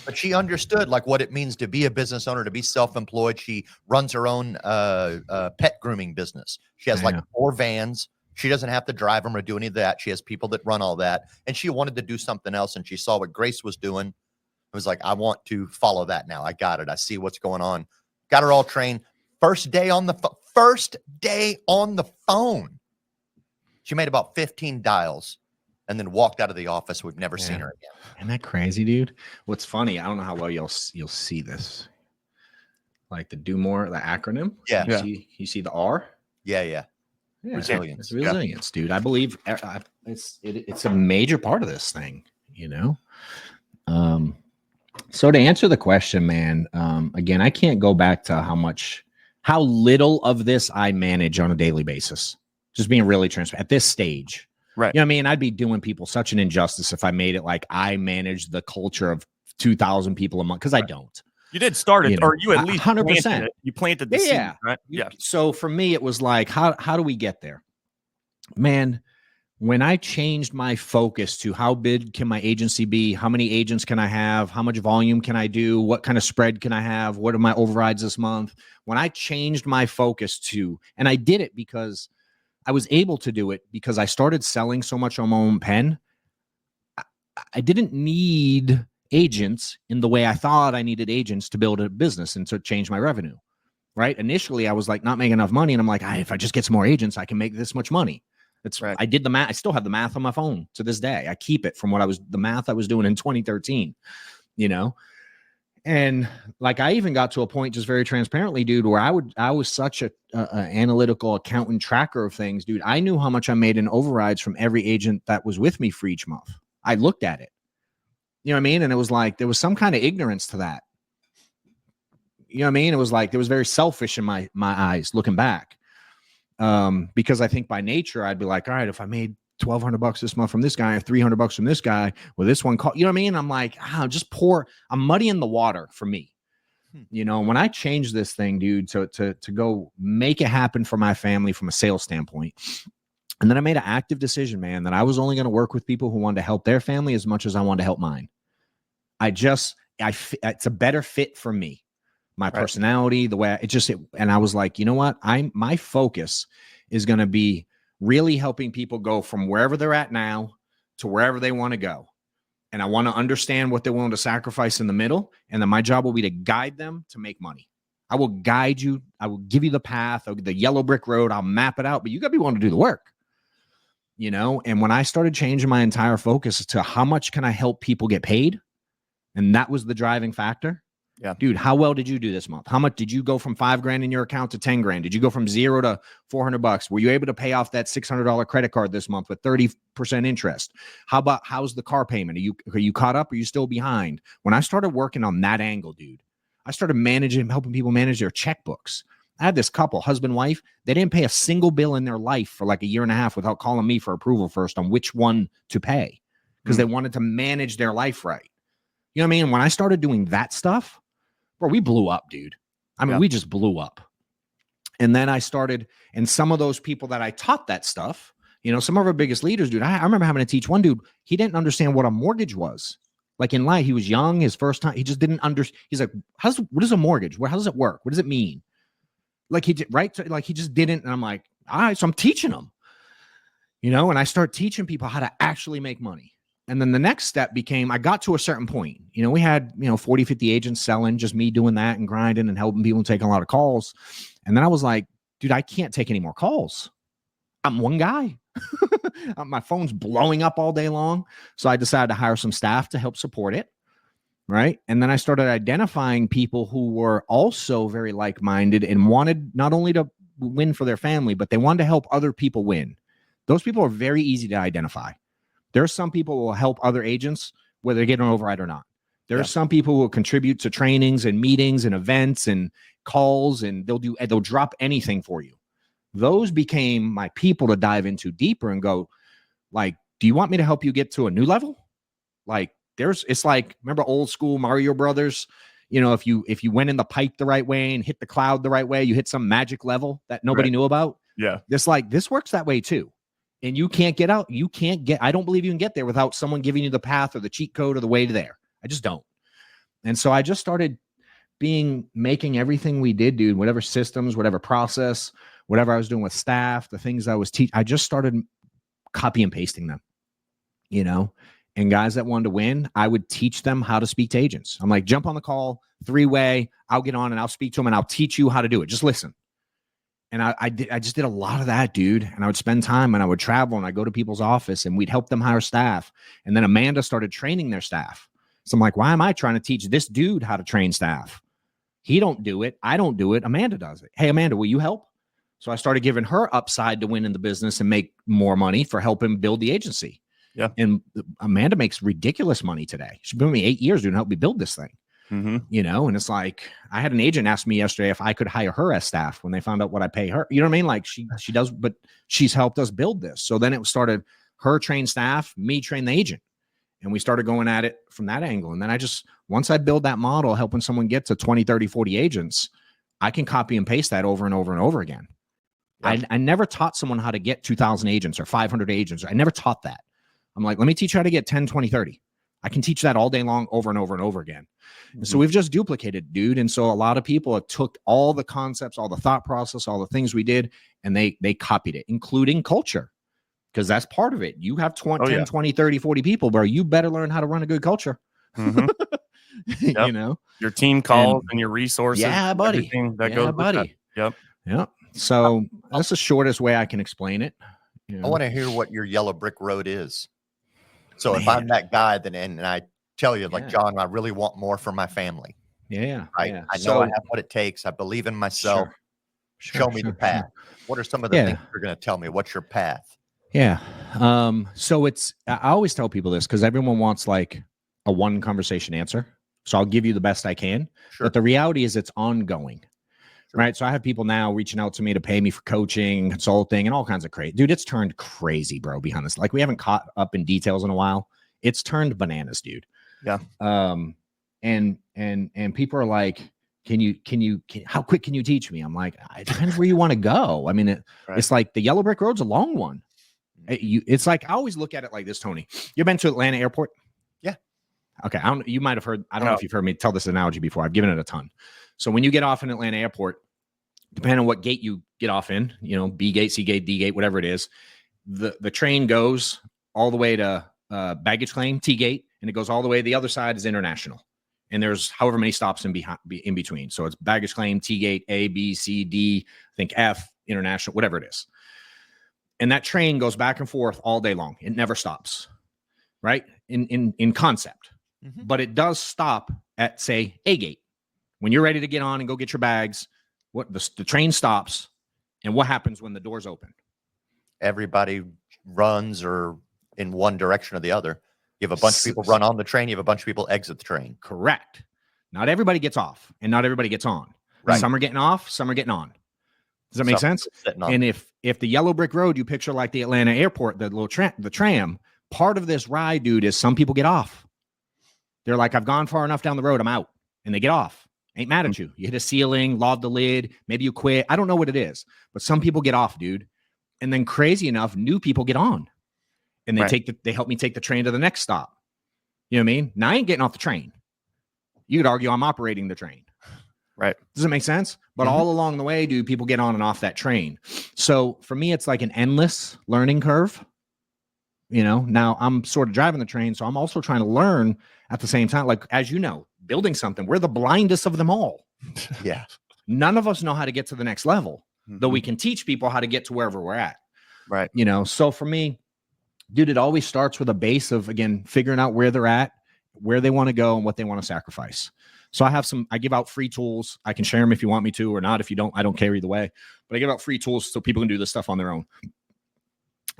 But she understood like what it means to be a business owner, to be self-employed. She runs her own pet grooming business. She has like 4 vans. She doesn't have to drive them or do any of that. She has people that run all that. And she wanted to do something else. And she saw what Grace was doing. It was like, I want to follow that now. I got it. I see what's going on. Got her all trained. First day on the phone. She made about 15 dials and then walked out of the office. We've never seen her again.
Isn't that crazy, dude? What's funny, I don't know how well you'll see this. Like the do more, the acronym.
Yeah.
You see the R?
Yeah. Resilience.
It's resilience, dude. I believe it's a major part of this thing, you know? So to answer the question, man, again, I can't go back to how little of this I manage on a daily basis. Just being really transparent at this stage.
Right.
You know what I mean? I'd be doing people such an injustice if I made it like I manage the culture of 2,000 people a month, because I don't.
You did start it, or you at least
100%.
You planted the seed, right?
Yeah. So for me, it was like, how do we get there? Man, when I changed my focus to how big can my agency be? How many agents can I have? How much volume can I do? What kind of spread can I have? What are my overrides this month? When I changed my focus to, and I did it because I was able to do it because I started selling so much on my own pen. I didn't need agents in the way I thought I needed agents to build a business and to change my revenue, right? Initially, I was like not making enough money. And I'm like, if I just get some more agents, I can make this much money. That's right. I did the math. I still have the math on my phone to this day. I keep it from the math I was doing in 2013, you know? And like, I even got to a point, just very transparently, dude, where I was such a analytical accountant tracker of things, dude. I knew how much I made in overrides from every agent that was with me for each month. I looked at it, you know what I mean? And it was like, there was some kind of ignorance to that. You know what I mean? It was like, it was very selfish in my eyes looking back. Because I think by nature, I'd be like, all right, if I made $1,200 this month from this guy, or $300 from this guy, well, this one call, you know what I mean? I'm like, I'm muddying the water for me. You know, when I changed this thing, dude, to go make it happen for my family from a sales standpoint. And then I made an active decision, man, that I was only going to work with people who wanted to help their family as much as I wanted to help mine. It's a better fit for me, my personality, the way and I was like, you know what? My focus is going to be really helping people go from wherever they're at now to wherever they want to go. And I want to understand what they're willing to sacrifice in the middle. And then my job will be to guide them to make money. I will guide you. I will give you the path, the yellow brick road. I'll map it out, but you got to be willing to do the work, you know? And when I started changing my entire focus to how much can I help people get paid? And that was the driving factor. Yeah, dude, how well did you do this month? How much did you go from $5,000 in your account to $10,000? Did you go from $0 to $400? Were you able to pay off that $600 credit card this month with 30% interest? How's the car payment? Are you caught up? Or are you still behind? When I started working on that angle, dude, I started helping people manage their checkbooks. I had this couple, husband, wife, they didn't pay a single bill in their life for like a year and a half without calling me for approval first on which one to pay, because they wanted to manage their life right. You know what I mean? When I started doing that stuff, bro, we blew up, dude. I mean, we just blew up. And then I started, and some of those people that I taught that stuff, you know, some of our biggest leaders, dude, I remember having to teach one dude, he didn't understand what a mortgage was. Like in life, he was young, his first time, he just didn't understand. He's like, what is a mortgage? How does it work? What does it mean? Like he did, right? So, like he just didn't. And I'm like, all right, so I'm teaching him, you know, and I start teaching people how to actually make money. And then the next step became, I got to a certain point, you know, we had, 40, 50 agents selling, just me doing that and grinding and helping people and taking a lot of calls. And then I was like, dude, I can't take any more calls. I'm one guy. My phone's blowing up all day long. So I decided to hire some staff to help support it. Right. And then I started identifying people who were also very like-minded and wanted not only to win for their family, but they wanted to help other people win. Those people are very easy to identify. There are some people who will help other agents, whether they get an override or not. There are some people who will contribute to trainings and meetings and events and calls, and they'll drop anything for you. Those became my people to dive into deeper and go, like, do you want me to help you get to a new level? Like, it's like, remember old school Mario Brothers? You know, if you went in the pipe the right way and hit the cloud the right way, you hit some magic level that nobody knew about.
Yeah.
This works that way too. And you can't get out. I don't believe you can get there without someone giving you the path or the cheat code or the way to there. I just don't. And so I just started making everything we did, dude, whatever systems, whatever process, whatever I was doing with staff, the things I was teaching, I just started copy and pasting them, you know, and guys that wanted to win, I would teach them how to speak to agents. I'm like, jump on the call, 3-way, I'll get on and I'll speak to them and I'll teach you how to do it. Just listen. And I just did a lot of that, dude. And I would spend time and I would travel and I'd go to people's office and we'd help them hire staff. And then Amanda started training their staff. So I'm like, why am I trying to teach this dude how to train staff? He don't do it. I don't do it. Amanda does it. Hey, Amanda, will you help? So I started giving her upside to win in the business and make more money for helping build the agency.
Yeah.
And Amanda makes ridiculous money today. She's been with me 8 years doing help me build this thing.
Mm-hmm.
You know, and it's like, I had an agent ask me yesterday if I could hire her as staff when they found out what I pay her. You know what I mean? Like she does, but she's helped us build this. So then it started her train staff, me train the agent. And we started going at it from that angle. And then once I build that model, helping someone get to 20, 30, 40 agents, I can copy and paste that over and over and over again. Yeah. I never taught someone how to get 2,000 agents or 500 agents. I never taught that. I'm like, let me teach you how to get 10, 20, 30. I can teach that all day long over and over and over again. Mm-hmm. So we've just duplicated, dude. And so a lot of people took all the concepts, all the thought process, all the things we did, and they copied it, including culture. Because that's part of it. You have 10, 20, 30, 40 people, bro. You better learn how to run a good culture.
Mm-hmm. Yep.
You know?
Your team calls and your resources.
Yeah, buddy.
That goes buddy. With that.
Yep. So that's the shortest way I can explain it. You know?
I want to hear what your yellow brick road is. So if I'm that guy, then and I tell you, like, John, I really want more for my family.
Yeah.
Right. Yeah. I know I have what it takes. I believe in myself. Show me the path. What are some of the things you're going to tell me? What's your path?
Yeah. So I always tell people this because everyone wants like a one conversation answer. So I'll give you the best I can. Sure. But the reality is it's ongoing. Sure. Right. So I have people now reaching out to me to pay me for coaching, consulting, and all kinds of crazy. Dude, it's turned crazy, bro, behind this. Like we haven't caught up in details in a while. It's turned bananas, dude.
Yeah.
And people are like, how quick can you teach me? I'm like, it depends where you want to go. I mean, it's like the yellow brick road's a long one. It's like, I always look at it like this, Tony. You been to Atlanta Airport?
Yeah.
Okay. You might have heard, I don't know if you've heard me tell this analogy before. I've given it a ton. So when you get off in Atlanta Airport, depending on what gate you get off in, you know, B gate, C gate, D gate, whatever it is, the train goes all the way to baggage claim, T gate, and it goes all the way. The other side is international. And there's however many stops in between. So it's baggage claim, T gate, A, B, C, D, I think F, international, whatever it is. And that train goes back and forth all day long. It never stops, right? In concept. Mm-hmm. But it does stop at, say, A gate. When you're ready to get on and go get your bags, the train stops. And what happens when the doors open?
Everybody runs or in one direction or the other. You have a bunch of people run on the train. You have a bunch of people exit the train.
Correct. Not everybody gets off and not everybody gets on. Right. Some are getting off. Some are getting on. Does that make sense? And if the yellow brick road, you picture like the Atlanta airport, the little the tram, part of this ride, dude, is some people get off. They're like, I've gone far enough down the road. I'm out. And they get off. Ain't mad at you. You hit a ceiling, lob the lid. Maybe you quit. I don't know what it is, but some people get off, dude. And then crazy enough, new people get on. And they help me take the train to the next stop. You know what I mean? Now I ain't getting off the train. You could argue I'm operating the train.
Right.
Does it make sense? But all along the way, dude, people get on and off that train. So for me, it's like an endless learning curve. You know, now I'm sort of driving the train, so I'm also trying to learn at the same time. Like, as you know, building something, we're the blindest of them all.
Yeah.
None of us know how to get to the next level, though we can teach people how to get to wherever we're at.
Right.
You know, so for me, dude, it always starts with a base of, again, figuring out where they're at, where they want to go, and what they want to sacrifice. So I give out free tools. I can share them if you want me to, or not. If you don't, I don't care either way. But I give out free tools so people can do this stuff on their own.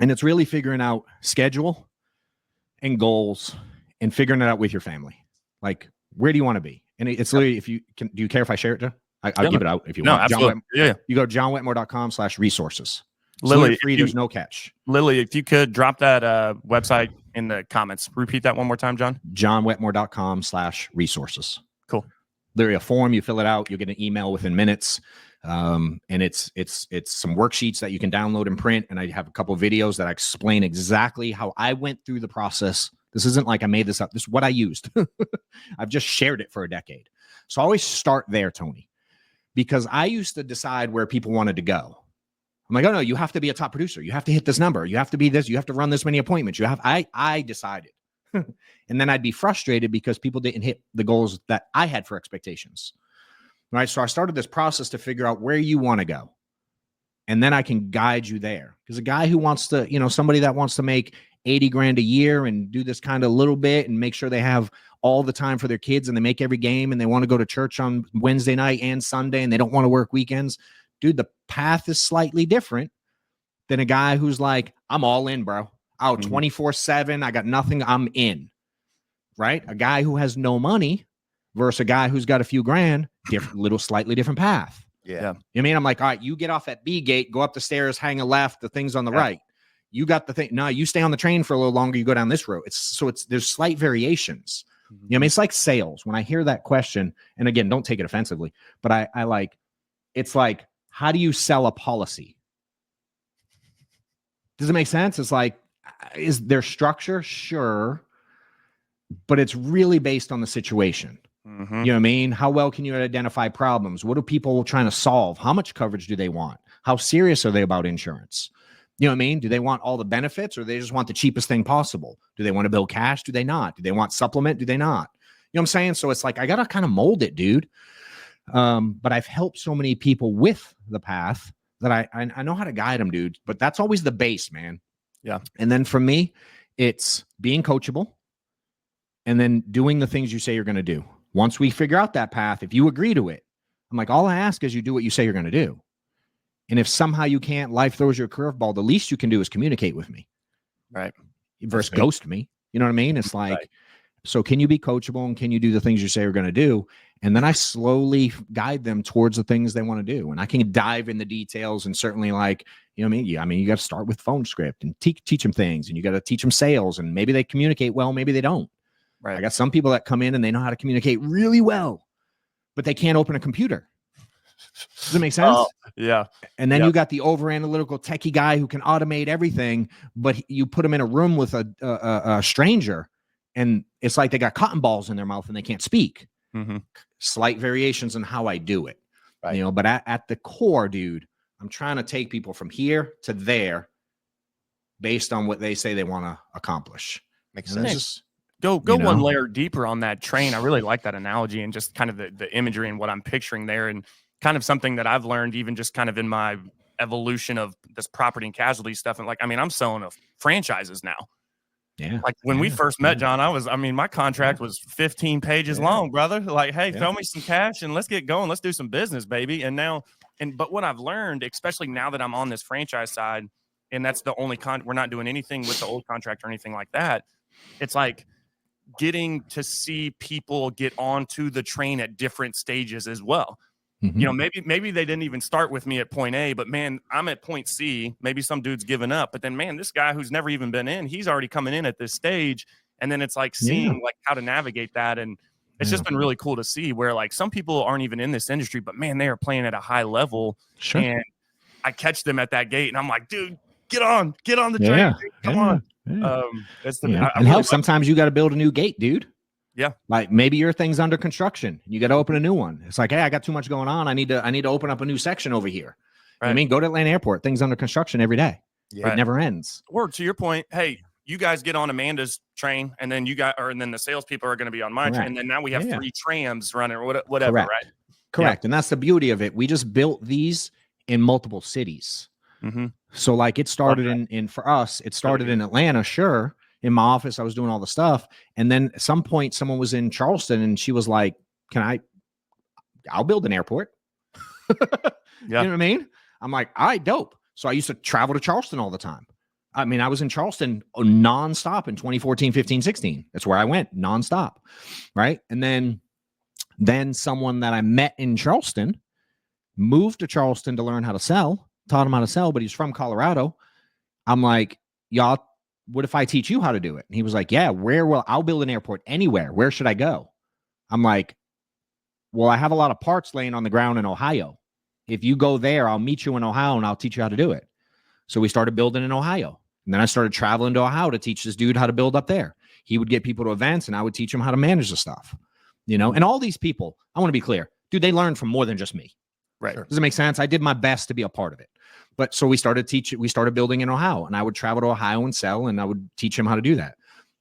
And it's really figuring out schedule and goals and figuring it out with your family. Like, where do you want to be? And it's literally, if you can, do you care if I share it to? I'll give it out if you want.
Absolutely.
You go johnwetmore.com/resources.
Lily,
free, there's no catch.
Lily, if you could drop that website in the comments. Repeat that one more time, John.
johnwetmore.com/resources.
Cool.
Literally a form, you fill it out, you'll get an email within minutes. And it's some worksheets that you can download and print. And I have a couple of videos that I explain exactly how I went through the process. This isn't like I made this up. This is what I used. I've just shared it for a decade. So I always start there, Tony, because I used to decide where people wanted to go. I'm like, oh no, you have to be a top producer. You have to hit this number. You have to be this. You have to run this many appointments. I decided. And then I'd be frustrated because people didn't hit the goals that I had for expectations. Right. So I started this process to figure out where you want to go. And then I can guide you there. Because a guy who wants to, somebody that wants to make 80 grand a year and do this kind of little bit and make sure they have all the time for their kids and they make every game and they want to go to church on Wednesday night and Sunday and they don't want to work weekends. Dude, the path is slightly different than a guy who's like, I'm all in, bro. Out 24/7. I got nothing. I'm in. Right. A guy who has no money versus a guy who's got a few grand, slightly different path.
Yeah.
I mean, I'm like, all right, you get off at B gate, go up the stairs, hang a left, the thing's on the right. You got the thing. No, you stay on the train for a little longer, you go down this road. There's slight variations. You know what I mean? It's like sales. When I hear that question, and again, don't take it offensively, but I like, it's like, how do you sell a policy? Does it make sense? It's like, is there structure? Sure. But it's really based on the situation. You know what I mean? How well can you identify problems? What are people trying to solve? How much coverage do they want? How serious are they about insurance? You know what I mean? Do they want all the benefits or they just want the cheapest thing possible? Do they want to build cash? Do they not? Do they want supplement? Do they not? You know what I'm saying? So it's like, I got to kind of mold it, dude. But I've helped so many people with the path that I know how to guide them, dude. But that's always the base, man.
Yeah.
And then for me, it's being coachable and then doing the things you say you're going to do. Once we figure out that path, if you agree to it, I'm like, all I ask is you do what you say you're going to do. And if somehow you can't, life throws you a curveball, the least you can do is communicate with me.
Right.
Versus ghost me. You know what I mean? It's like, so can you be coachable and can you do the things you say you're going to do? And then I slowly guide them towards the things they want to do. And I can dive in the details and certainly like, you know what I mean? Yeah, I mean, you got to start with phone script and teach them things and you got to teach them sales and maybe they communicate well, maybe they don't. Right. I got some people that come in and they know how to communicate really well, but they can't open a computer. Does it make sense?
Yeah.
And then you got the over analytical techie guy who can automate everything, but you put them in a room with a stranger and it's like they got cotton balls in their mouth and they can't speak. Slight variations in how I do it, right. But at the core, dude, I'm trying to take people from here to there based on what they say they want to accomplish.
Makes sense.
Go one layer deeper on that train. I really like that analogy and just kind of the imagery and what I'm picturing there and kind of something that I've learned even just kind of in my evolution of this property and casualty stuff. And like, I mean, I'm selling franchises now.
Yeah.
Like when we first met, John, my contract was 15 pages long, brother. Like, hey, throw me some cash and let's get going. Let's do some business, baby. And now, but what I've learned, especially now that I'm on this franchise side, and that's the only we're not doing anything with the old contract or anything like that. It's like getting to see people get onto the train at different stages as well. Maybe they didn't even start with me at point A, but man, I'm at point C. Maybe some dude's given up, but then man, this guy who's never even been in, he's already coming in at this stage. And then it's like seeing like how to navigate that. And it's just been really cool to see where like some people aren't even in this industry, but man, they are playing at a high level. Sure. And I catch them at that gate and I'm like, dude, get on the train. Come on.
Yeah. And hell, sometimes you got to build a new gate, dude.
Yeah.
Like maybe your thing's under construction. You got to open a new one. It's like, hey, I got too much going on. I need to open up a new section over here. Right. I mean, go to Atlanta Airport. Things under construction every day. Yeah. It never ends.
Or to your point, hey, you guys get on Amanda's train, and then and then the salespeople are going to be on my train. And then now we have 3 trams running or whatever,
Correct.
right?
Correct. Yeah. And that's the beauty of it. We just built these in multiple cities.
Mm-hmm.
So like it started in for us, it started in Atlanta, sure. In my office, I was doing all the stuff. And then at some point, someone was in Charleston and she was like, I'll build an airport. You know what I mean? I'm like, all right, dope. So I used to travel to Charleston all the time. I mean, I was in Charleston nonstop in 2014, 15, 16. That's where I went nonstop. Right. And then someone that I met in Charleston moved to Charleston to learn how to sell, taught him how to sell, but he's from Colorado. I'm like, y'all, what if I teach you how to do it? And he was like, yeah, I'll build an airport anywhere. Where should I go? I'm like, well, I have a lot of parts laying on the ground in Ohio. If you go there, I'll meet you in Ohio and I'll teach you how to do it. So we started building in Ohio. And then I started traveling to Ohio to teach this dude how to build up there. He would get people to events and I would teach him how to manage the stuff, you know, and all these people, I want to be clear, dude, they learned from more than just me.
Right.
Does it make sense? I did my best to be a part of it. But so we started building in Ohio and I would travel to Ohio and sell and I would teach him how to do that.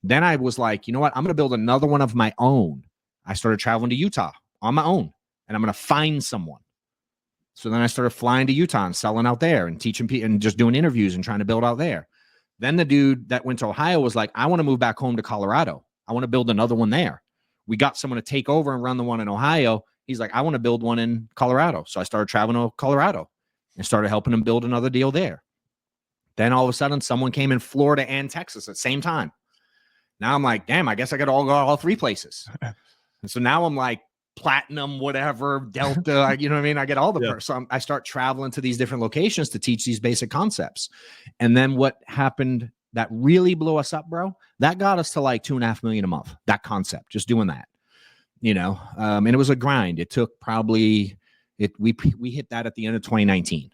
Then I was like, you know what? I'm going to build another one of my own. I started traveling to Utah on my own and I'm going to find someone. So then I started flying to Utah and selling out there and teaching people and just doing interviews and trying to build out there. Then the dude that went to Ohio was like, I want to move back home to Colorado. I want to build another one there. We got someone to take over and run the one in Ohio. He's like, I want to build one in Colorado. So I started traveling to Colorado and started helping him build another deal there. Then all of a sudden, someone came in Florida and Texas at the same time. Now I'm like, damn, I guess I got to go all three places. And so now I'm like, platinum, whatever, Delta, you know what I mean? I get all the so I start traveling to these different locations to teach these basic concepts. And then what happened that really blew us up, bro, that got us to like $2.5 million a month, that concept, just doing that, you know? And it was a grind. It took probably, we hit that at the end of 2019.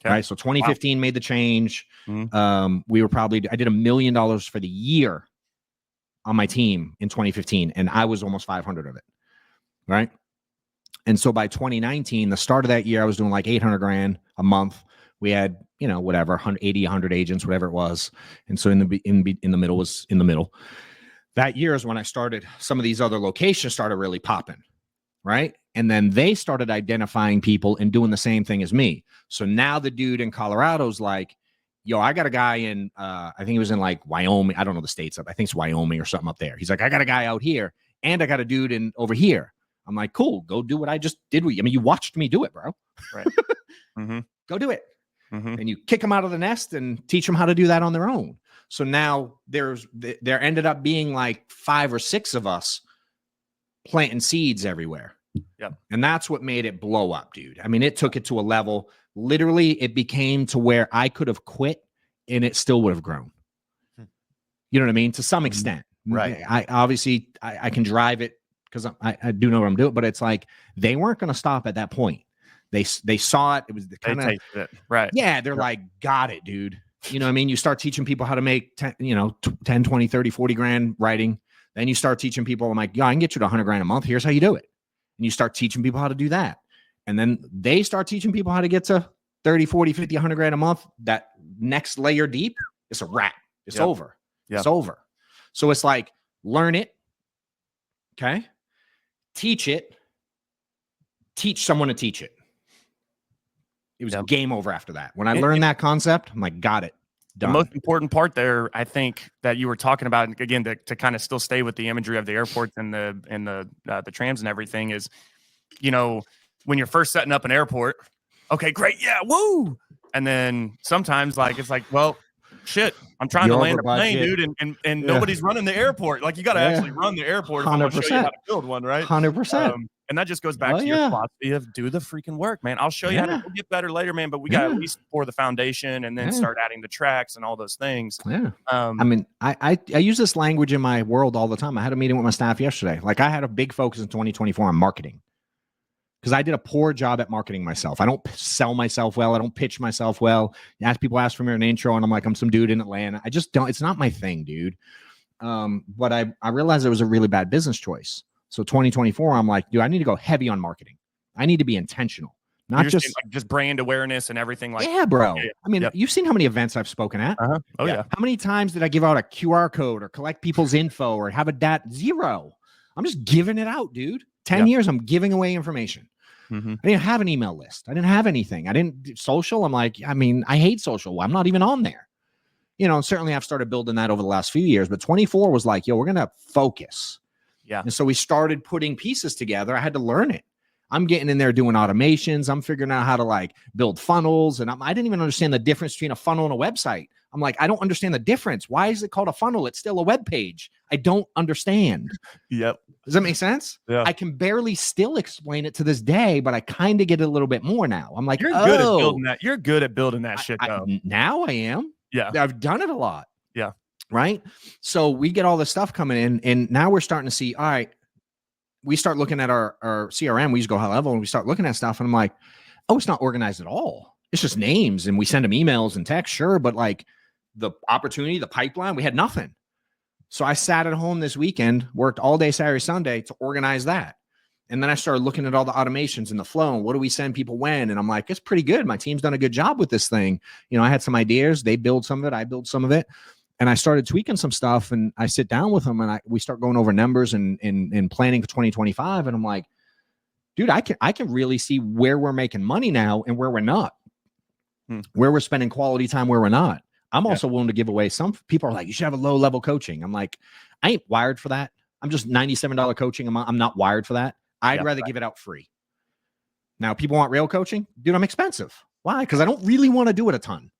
Okay. Right. So 2015 made the change. Mm-hmm. I did $1 million for the year on my team in 2015. And I was almost 500 of it. Right. And so by 2019, the start of that year, I was doing like 800 grand a month. We had, you know, whatever, 180, 100 agents, whatever it was. And so in the middle was in the middle. That year is when I started, some of these other locations started really popping. Right. And then they started identifying people and doing the same thing as me. So now the dude in Colorado's like, yo, I got a guy in, I think he was in like Wyoming. I don't know the states up. I think it's Wyoming or something up there. He's like, I got a guy out here and I got a dude in over here. I'm like, cool, go do what I just did with you. I mean, you watched me do it, bro. Right. Mm-hmm. Go do it. Mm-hmm. And you kick them out of the nest and teach them how to do that on their own. So now there ended up being like 5 or 6 of us planting seeds everywhere. Yeah. And that's what made it blow up, dude. I mean, it took it to a level, literally it became to where I could have quit and it still would have grown. You know what I mean? To some extent. Right. I can drive it, because I do know what I'm doing, but it's like they weren't going to stop at that point. They saw it. It was the kind of
right.
Yeah, they're like, got it, dude. You know what I mean? You start teaching people how to make 10, 20, 30, 40 grand writing. Then you start teaching people, I'm like, yeah, I can get you to 100 grand a month. Here's how you do it. And you start teaching people how to do that. And then they start teaching people how to get to 30, 40, 50, 100 grand a month. That next layer deep, it's a wrap. It's over. Yep. It's over. So it's like, learn it. Okay. Teach it, teach someone to teach it. It was game over after that. When I learned that concept, I'm like, got it. Done.
The most important part there, I think, that you were talking about, again, to kind of still stay with the imagery of the airports and the trams and everything is, you know, when you're first setting up an airport, okay, great. Yeah. Woo. And then sometimes like, it's like, well, shit, I'm trying to land a plane, dude, and nobody's running the airport. Like, you got to actually run the airport.
100%.
I'm gonna show you how to build one, right?
100%.
And that just goes back to your philosophy of do the freaking work, man. I'll show you how to get better later, man. But we got to at least pour the foundation and then start adding the tracks and all those things.
Yeah. I mean, I use this language in my world all the time. I had a meeting with my staff yesterday. Like, I had a big focus in 2024 on marketing, because I did a poor job at marketing myself. I don't sell myself well. I don't pitch myself well. People ask for me an intro, and I'm like, I'm some dude in Atlanta. I just don't. It's not my thing, dude. But I realized it was a really bad business choice. So 2024, I'm like, dude, I need to go heavy on marketing. I need to be intentional, not just
brand awareness and everything. Like,
yeah, bro. Yeah. I mean, you've seen how many events I've spoken at.
Uh-huh. Oh yeah.
How many times did I give out a QR code or collect people's info or have a DAT? Zero. I'm just giving it out, dude. 10 years, I'm giving away information.
Mhm.
I didn't have an email list. I didn't have anything. I didn't social. I'm like, I mean, I hate social. I'm not even on there. And certainly I've started building that over the last few years, but 24 was like, yo, we're going to focus.
Yeah.
And so we started putting pieces together. I had to learn it. I'm getting in there doing automations. I'm figuring out how to like build funnels. And I didn't even understand the difference between a funnel and a website. I'm like, I don't understand the difference. Why is it called a funnel? It's still a web page. I don't understand.
Yep.
Does that make sense?
Yeah.
I can barely still explain it to this day, but I kind of get it a little bit more now. I'm like,
You're good at building that. You're good at building that shit, though.
Now I am.
Yeah.
I've done it a lot.
Yeah.
Right. So we get all this stuff coming in, and now we're starting to see, all right, we start looking at our CRM. We just go high level and we start looking at stuff. And I'm like, oh, it's not organized at all. It's just names. And we send them emails and text. Sure. But like the opportunity, the pipeline, we had nothing. So I sat at home this weekend, worked all day, Saturday, Sunday to organize that. And then I started looking at all the automations and the flow and what do we send people when? And I'm like, it's pretty good. My team's done a good job with this thing. I had some ideas. They build some of it. I build some of it. And I started tweaking some stuff, and I sit down with them and we start going over numbers and planning for 2025. And I'm like, dude, I can really see where we're making money now and where we're not, where we're spending quality time, where we're not. I'm also willing to give away. Some people are like, you should have a low level coaching. I'm like, I ain't wired for that. I'm just $97 coaching a month. I'm not wired for that. I'd rather give it out free. Now, people want real coaching. Dude, I'm expensive. Why? Because I don't really want to do it a ton.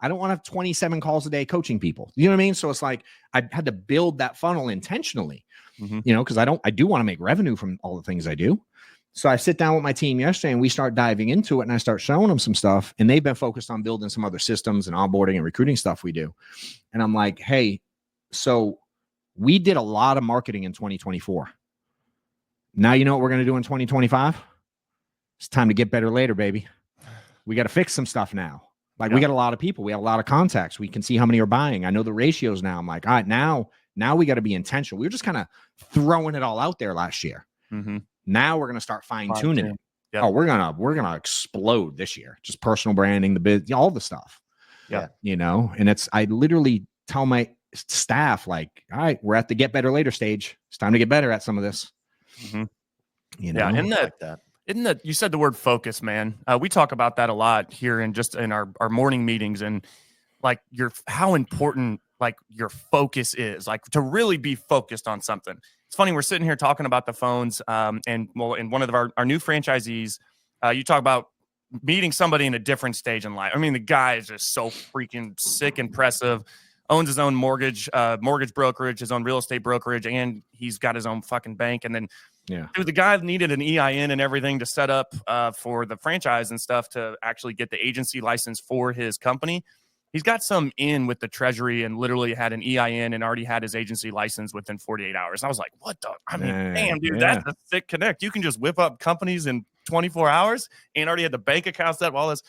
I don't want to have 27 calls a day coaching people. You know what I mean? So it's like I had to build that funnel intentionally, because I do want to make revenue from all the things I do. So I sit down with my team yesterday and we start diving into it, and I start showing them some stuff, and they've been focused on building some other systems and onboarding and recruiting stuff we do. And I'm like, hey, so we did a lot of marketing in 2024. Now, you know what we're going to do in 2025? It's time to get better later, baby. We got to fix some stuff now. Like we got a lot of people. We have a lot of contacts. We can see how many are buying. I know the ratios now. I'm like, all right, now we got to be intentional. We were just kind of throwing it all out there last year. Now we're going to start fine tuning it. Yep. Oh, we're going to explode this year. Just personal branding, the biz, all the stuff.
Yeah.
And I literally tell my staff, like, all right, we're at the get better later stage. It's time to get better at some of this.
Yeah. Isn't that you said the word focus, man? We talk about that a lot here in our morning meetings, and like how important like your focus is, like to really be focused on something. It's funny, we're sitting here talking about the phones, and in one of our new franchisees, you talk about meeting somebody in a different stage in life. I mean, the guy is just so freaking sick, impressive. Owns his own mortgage brokerage, his own real estate brokerage, and he's got his own fucking bank. And then, dude, the guy needed an EIN and everything to set up for the franchise and stuff to actually get the agency license for his company. He's got some in with the treasury and literally had an EIN and already had his agency license within 48 hours. I was like, what the? I mean, damn, dude, that's a sick connect. You can just whip up companies in 24 hours and already had the bank account set up, all this.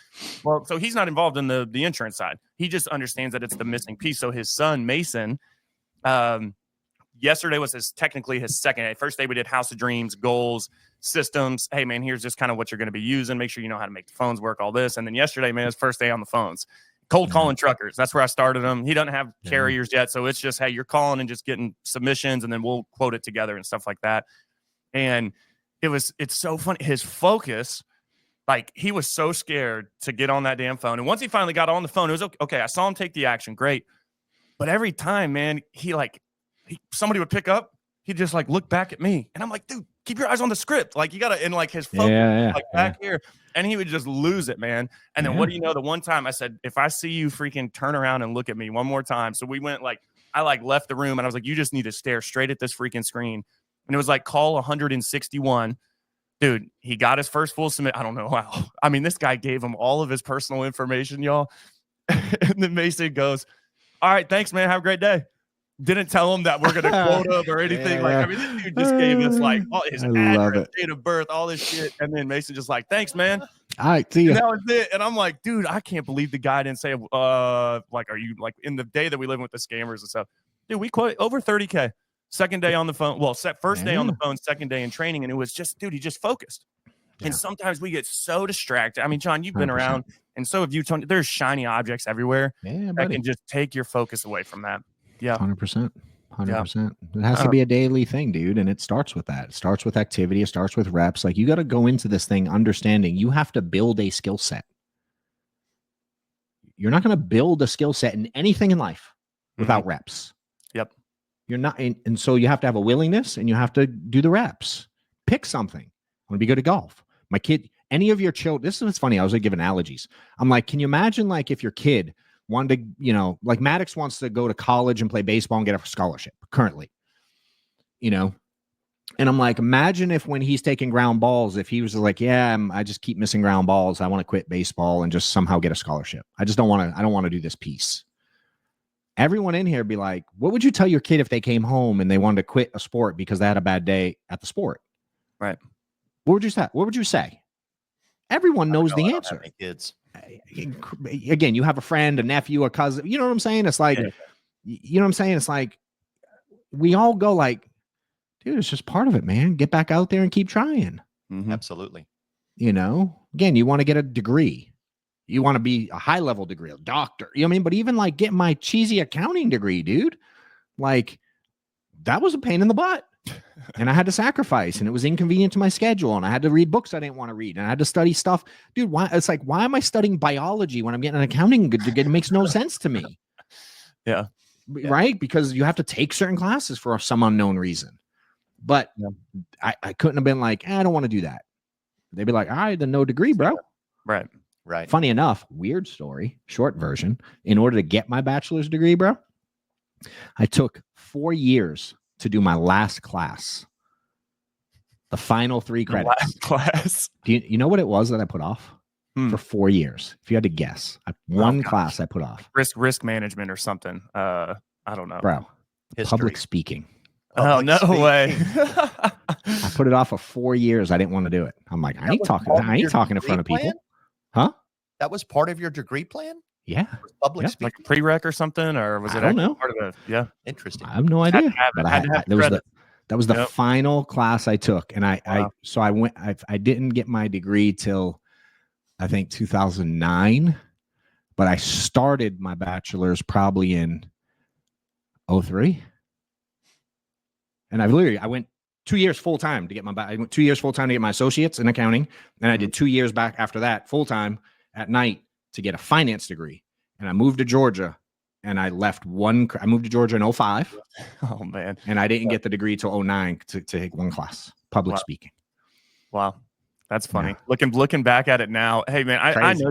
Well, so he's not involved in the insurance side. He just understands that it's the missing piece. So his son, Mason, yesterday was technically his second day. First day we did House of Dreams, goals, systems. Hey, man, here's just kind of what you're going to be using. Make sure you know how to make the phones work, all this. And then yesterday, man, his first day on the phones. Cold calling truckers. That's where I started him. He doesn't have carriers yet. So it's just, hey, you're calling and just getting submissions, and then we'll quote it together and stuff like that. And it's so funny. His focus, like he was so scared to get on that damn phone. And once he finally got on the phone, it was okay. I saw him take the action. Great. But every time, man, somebody would pick up, he'd just like look back at me. And I'm like, dude, keep your eyes on the script. Like you got to, and like his focus back here. And he would just lose it, man. And then what do you know? The one time I said, if I see you freaking turn around and look at me one more time. So we went I left the room and I was like, you just need to stare straight at this freaking screen. And it was like call 161. Dude, he got his first full submit. I don't know how. I mean, this guy gave him all of his personal information, y'all. And then Mason goes, all right, thanks, man. Have a great day. Didn't tell him that we're going to quote him or anything. I mean, this dude just gave us like all his address, date of birth, all this shit. And then Mason just like, thanks, man.
All right, see you.
And that was it. And I'm like, dude, I can't believe the guy didn't say, like, are you like in the day that we live with the scammers and stuff? Dude, we quoted over 30K. Second day on the phone. Well, first day on the phone, second day in training. And it was just, dude, he just focused. Yeah. And sometimes we get so distracted. I mean, John, you've been 100%. Around. And so have you, Tony. There's shiny objects everywhere that can just take your focus away from that. Yeah.
100%. 100%. It has to be a daily thing, dude. And it starts with that. It starts with activity. It starts with reps. Like, you got to go into this thing understanding you have to build a skill set. You're not going to build a skill set in anything in life without reps.
Yep.
You're not. And so you have to have a willingness and you have to do the reps. Pick something. I want to be good at golf. My kid, any of your children, this is funny. I was like giving analogies. I'm like, can you imagine like if your kid wanted to, you know, like Maddox wants to go to college and play baseball and get a scholarship currently, you know? And I'm like, imagine if when he's taking ground balls, if he was like, yeah, I just keep missing ground balls. I want to quit baseball and just somehow get a scholarship. I don't want to do this piece. Everyone in here be like, what would you tell your kid if they came home and they wanted to quit a sport because they had a bad day at the sport?
Right.
What would you say? What would you say? Everyone knows the answer.
Kids.
Again, you have a friend, a nephew, a cousin. You know what I'm saying? It's like, you know what I'm saying? It's like, we all go like, dude, it's just part of it, man. Get back out there and keep trying.
Absolutely.
You know, again, you want to get a degree. You want to be a high level degree, a doctor. You know what I mean? But even like get my cheesy accounting degree, dude, like that was a pain in the butt. And I had to sacrifice, and it was inconvenient to my schedule, and I had to read books I didn't want to read, and I had to study stuff. Dude, why? It's like, why am I studying biology when I'm getting an accounting degree? It makes no sense to me.
Yeah.
Right? Because you have to take certain classes for some unknown reason. But I couldn't have been like, I don't want to do that. They'd be like, all right, then no degree, bro.
Right.
Funny enough, weird story, short version. In order to get my bachelor's degree, bro, I took 4 years to do my last class. The final 3 credits.
Last class.
Do you know what it was that I put off for 4 years? If you had to guess, one class I put off.
Risk management or something. I don't know.
Bro,
History.
public speaking.
Oh, no way.
I put it off for 4 years. I didn't want to do it. I'm like, I ain't talking in front of people. Huh?
That was part of your degree plan?
Yeah.
Public speaking?
Like a prereq or something? Or was it
I don't know.
part of the,
Interesting.
I have no idea. But that was the final class I took. And I didn't get my degree till I think 2009, but I started my bachelor's probably in 2003. And I went 2 years full time to get I went 2 years full time to get my associates in accounting. And I did 2 years back after that full time at night to get a finance degree. And I moved to Georgia, and I moved to Georgia in 2005.
Oh man.
And I didn't get the degree till 2009 to take one class, public speaking.
Wow. That's funny. Yeah. Looking back at it now. Hey man, I know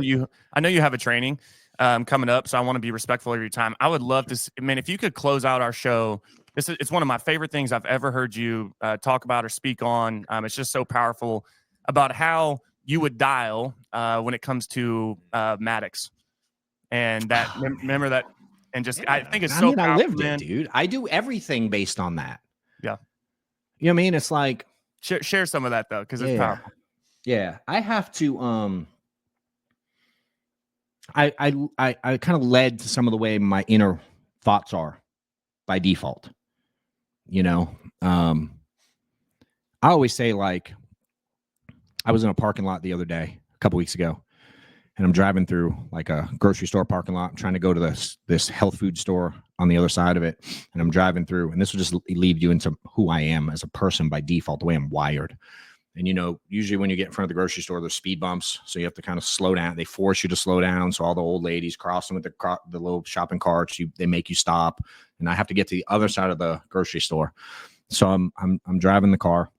you have a training coming up, so I want to be respectful of your time. I would love to, man, if you could close out our show. It's one of my favorite things I've ever heard you talk about or speak on. It's just so powerful about how you would dial when it comes to Maddox, and that remember that, and just I think it's so powerful.
I lived it, dude. I do everything based on that.
Yeah,
you know what I mean. It's like
share some of that though, because it's powerful.
Yeah, I have to. I kind of led to some of the way my inner thoughts are by default. You know, I always say, like, I was in a parking lot the other day, a couple weeks ago, and I'm driving through like a grocery store parking lot. I'm trying to go to this health food store on the other side of it. And I'm driving through, and this will just lead you into who I am as a person by default, the way I'm wired. And, you know, usually when you get in front of the grocery store, there's speed bumps. So you have to kind of slow down. They force you to slow down. So all the old ladies crossing with the little shopping carts, they make you stop. And I have to get to the other side of the grocery store. So I'm driving the car,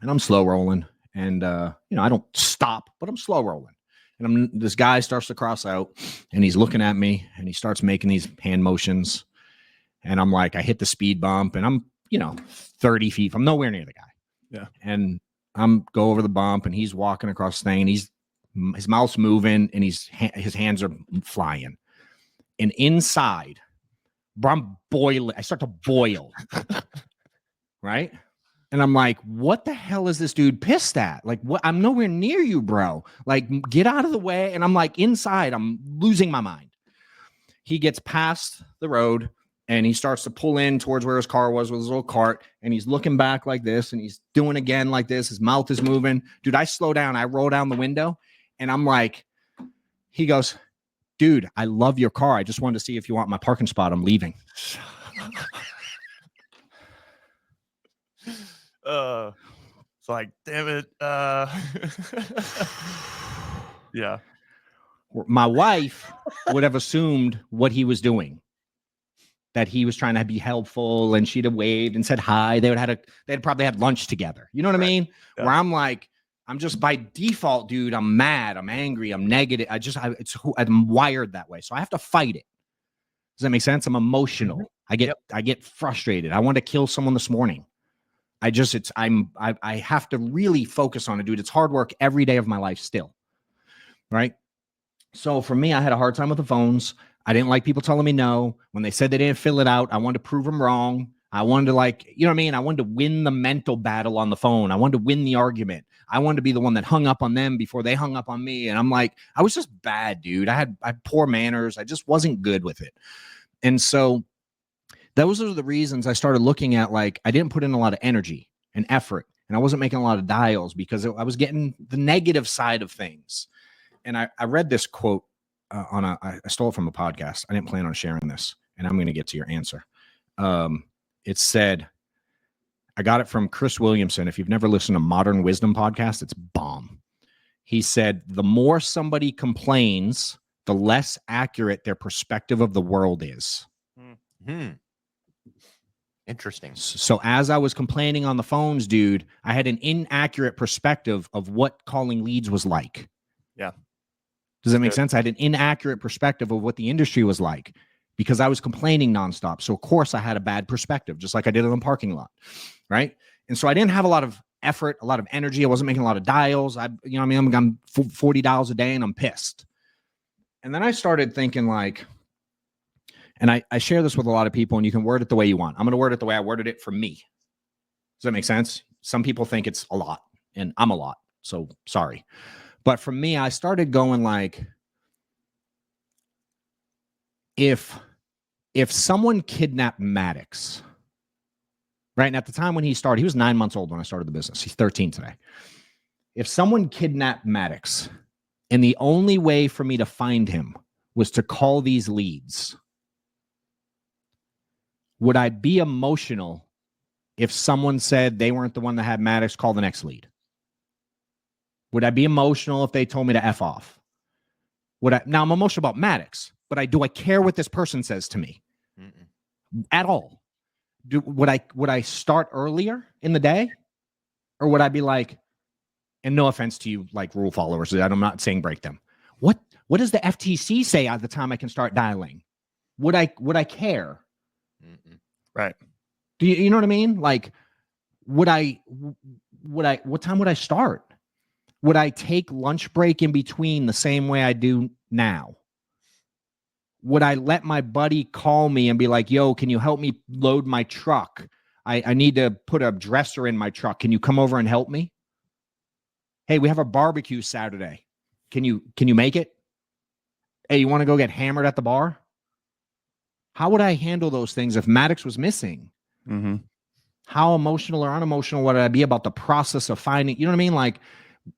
and I'm slow rolling. And, you know, I don't stop, but I'm slow rolling. And this guy starts to cross out, and he's looking at me, and he starts making these hand motions. And I'm like, I hit the speed bump, and I'm, you know, 30 feet. I'm nowhere near the guy.
Yeah.
And I'm go over the bump, and he's walking across the thing, and his mouth's moving, and his hands are flying. And inside, I'm boiling. I start to boil. Right. And I'm like, what the hell is this dude pissed at? Like, what? I'm nowhere near you, bro. Like, get out of the way. And I'm like, inside, I'm losing my mind. He gets past the road, and he starts to pull in towards where his car was with his little cart. And he's looking back like this, and he's doing again like this. His mouth is moving. Dude, I slow down. I roll down the window, and I'm like, he goes, dude, I love your car. I just wanted to see if you want my parking spot. I'm leaving.
It's like, damn it. Yeah.
My wife would have assumed what he was doing, that he was trying to be helpful, and she'd have waved and said hi. They'd probably had lunch together. You know what I mean?
Yeah.
Where I'm like, I'm just by default, dude. I'm mad. I'm angry. I'm negative. I'm wired that way. So I have to fight it. Does that make sense? I'm emotional. I get frustrated. I want to kill someone this morning. I have to really focus on it, dude. It's hard work every day of my life still. Right. So for me, I had a hard time with the phones. I didn't like people telling me no. When they said they didn't fill it out, I wanted to prove them wrong. I wanted to, like, you know what I mean? I wanted to win the mental battle on the phone. I wanted to win the argument. I wanted to be the one that hung up on them before they hung up on me. And I'm like, I was just bad, dude. I had poor manners. I just wasn't good with it. And so those are the reasons I started looking at, like, I didn't put in a lot of energy and effort, and I wasn't making a lot of dials because I was getting the negative side of things. And I read this quote I stole it from a podcast. I didn't plan on sharing this, and I'm going to get to your answer. It said, I got it from Chris Williamson. If you've never listened to Modern Wisdom podcast, it's bomb. He said, the more somebody complains, the less accurate their perspective of the world is.
Interesting.
So as I was complaining on the phones, dude, I had an inaccurate perspective of what calling leads was like.
Yeah.
Does that make sense? I had an inaccurate perspective of what the industry was like because I was complaining nonstop. So of course I had a bad perspective, just like I did in the parking lot. Right. And so I didn't have a lot of effort, a lot of energy. I wasn't making a lot of dials. I'm 40 dials a day and I'm pissed. And then I started thinking, like, and I share this with a lot of people, and you can word it the way you want. I'm going to word it the way I worded it for me. Does that make sense? Some people think it's a lot, and I'm a lot. So sorry. But for me, I started going, like, if someone kidnapped Maddox, right? And at the time when he started, he was 9 months old when I started the business. He's 13 today. If someone kidnapped Maddox and the only way for me to find him was to call these leads, would I be emotional if someone said they weren't the one that had Maddox, call the next lead? Would I be emotional if they told me to F off? Now I'm emotional about Maddox, but do I care what this person says to me? At all? Would I start earlier in the day? Or would I be like, and no offense to you, like, rule followers, I'm not saying break them. What does the FTC say at the time I can start dialing? Would I care?
Right.
Do you know what I mean? Like, what time would I start? Would I take lunch break in between the same way I do now? Would I let my buddy call me and be like, yo, can you help me load my truck? I need to put a dresser in my truck. Can you come over and help me? Hey, we have a barbecue Saturday. Can you make it? Hey, you want to go get hammered at the bar? How would I handle those things if Maddox was missing?
Mm-hmm.
How emotional or unemotional would I be about the process of finding, you know what I mean? Like,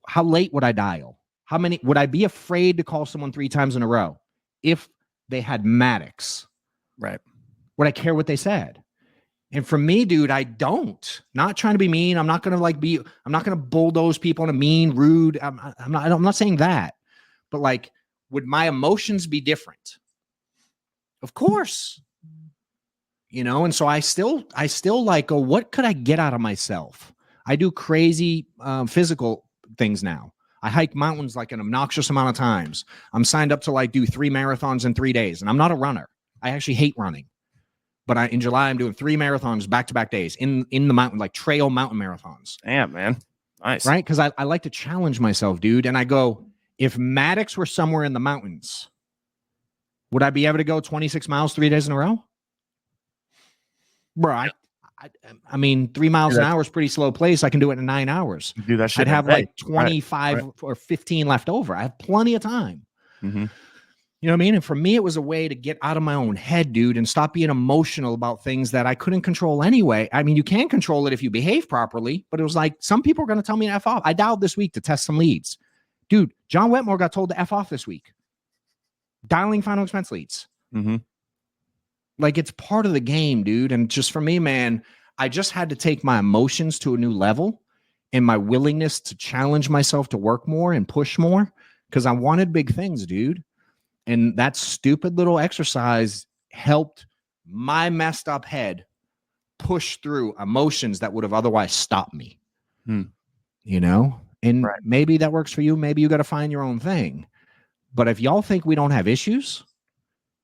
how late would I dial? How many would I be afraid to call someone 3 times in a row if they had Maddox?
Right.
Would I care what they said? And for me, dude, I don't. Not trying to be mean. I'm not going to bulldoze people in a mean, rude. I'm not saying that. But, like, would my emotions be different? Of course. You know, and so I still like go, what could I get out of myself? I do crazy physical things now. I hike mountains like an obnoxious amount of times. I'm signed up to, like, do 3 marathons in 3 days, and I'm not a runner. I actually hate running. But in July, I'm doing 3 marathons back-to-back days in the mountain, like trail mountain marathons.
Damn, man. Nice.
Right? Because I like to challenge myself, dude. And I go, if Maddox were somewhere in the mountains, would I be able to go 26 miles 3 days in a row? Bro, I mean, 3 miles an hour is pretty slow pace. I can do it in 9 hours.
Do that shit.
I'd have like 25
right.
or 15 left over. I have plenty of time.
Mm-hmm.
You know what I mean? And for me, it was a way to get out of my own head, dude, and stop being emotional about things that I couldn't control anyway. I mean, you can control it if you behave properly, but it was like, some people are going to tell me to F off. I dialed this week to test some leads. Dude, John Wetmore got told to F off this week. Dialing final expense leads.
Mm-hmm.
Like, it's part of the game, dude. And just for me, man, I just had to take my emotions to a new level and my willingness to challenge myself to work more and push more because I wanted big things, dude. And that stupid little exercise helped my messed up head push through emotions that would have otherwise stopped me. You know, and maybe that works for you. Maybe you got to find your own thing. But if y'all think we don't have issues,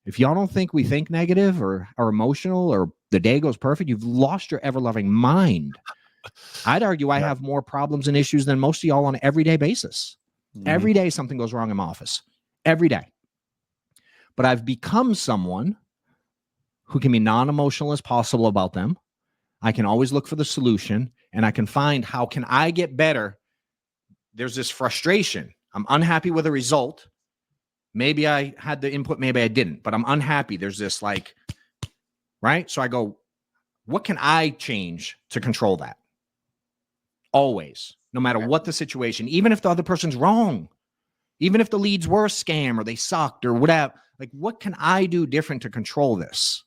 if y'all don't think we think negative or are emotional or the day goes perfect, you've lost your ever-loving mind. I'd argue I have more problems and issues than most of y'all on an everyday basis. Every day something goes wrong in my office. Every day. But I've become someone who can be non-emotional as possible about them. I can always look for the solution, and I can find how can I get better. There's this frustration. I'm unhappy with a result. Maybe I had the input, maybe I didn't, but I'm unhappy. There's this like, right? So I go, what can I change to control that? Always, no matter what the situation, even if the other person's wrong, even if the leads were a scam or they sucked or whatever, like what can I do different to control this?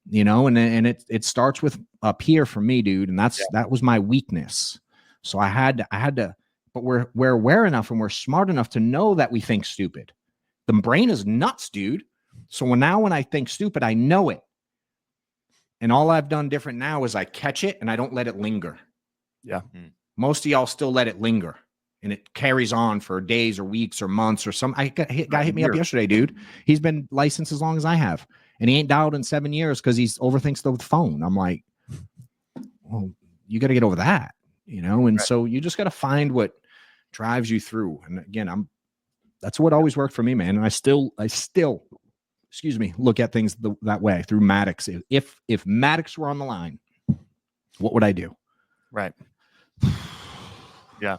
You know, and it starts with up here for me, dude. And that was my weakness. So I had to, but we're aware enough and we're smart enough to know that we think stupid. The brain is nuts, dude. So when I think stupid, I know it. And all I've done different now is I catch it and I don't let it linger.
Yeah.
Most of y'all still let it linger and it carries on for days or weeks or months or some. Guy hit me up yesterday, dude. He's been licensed as long as I have. And he ain't dialed in 7 years because he's overthinks the phone. I'm like, well, you got to get over that, you know? And so you just got to find what drives you through. And again, that's what always worked for me, man. And I still, excuse me, look at things that way through Maddox. If Maddox were on the line, what would I do?
Right.
Yeah.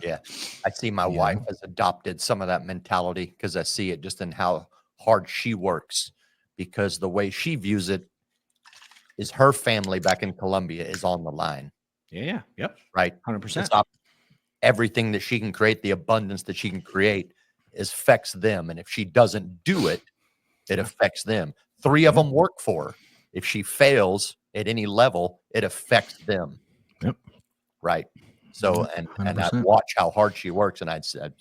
I see my wife has adopted some of that mentality because I see it just in how hard she works. Because the way she views it is her family back in Colombia is on the line.
Yeah. Yep.
Right.
100%.
Everything that she can create, the abundance that she can create affects them. And if she doesn't do it, it affects them. 3 of them work for her. If she fails at any level, it affects them.
Yep.
Right. So, and I watch how hard she works. And I'd said,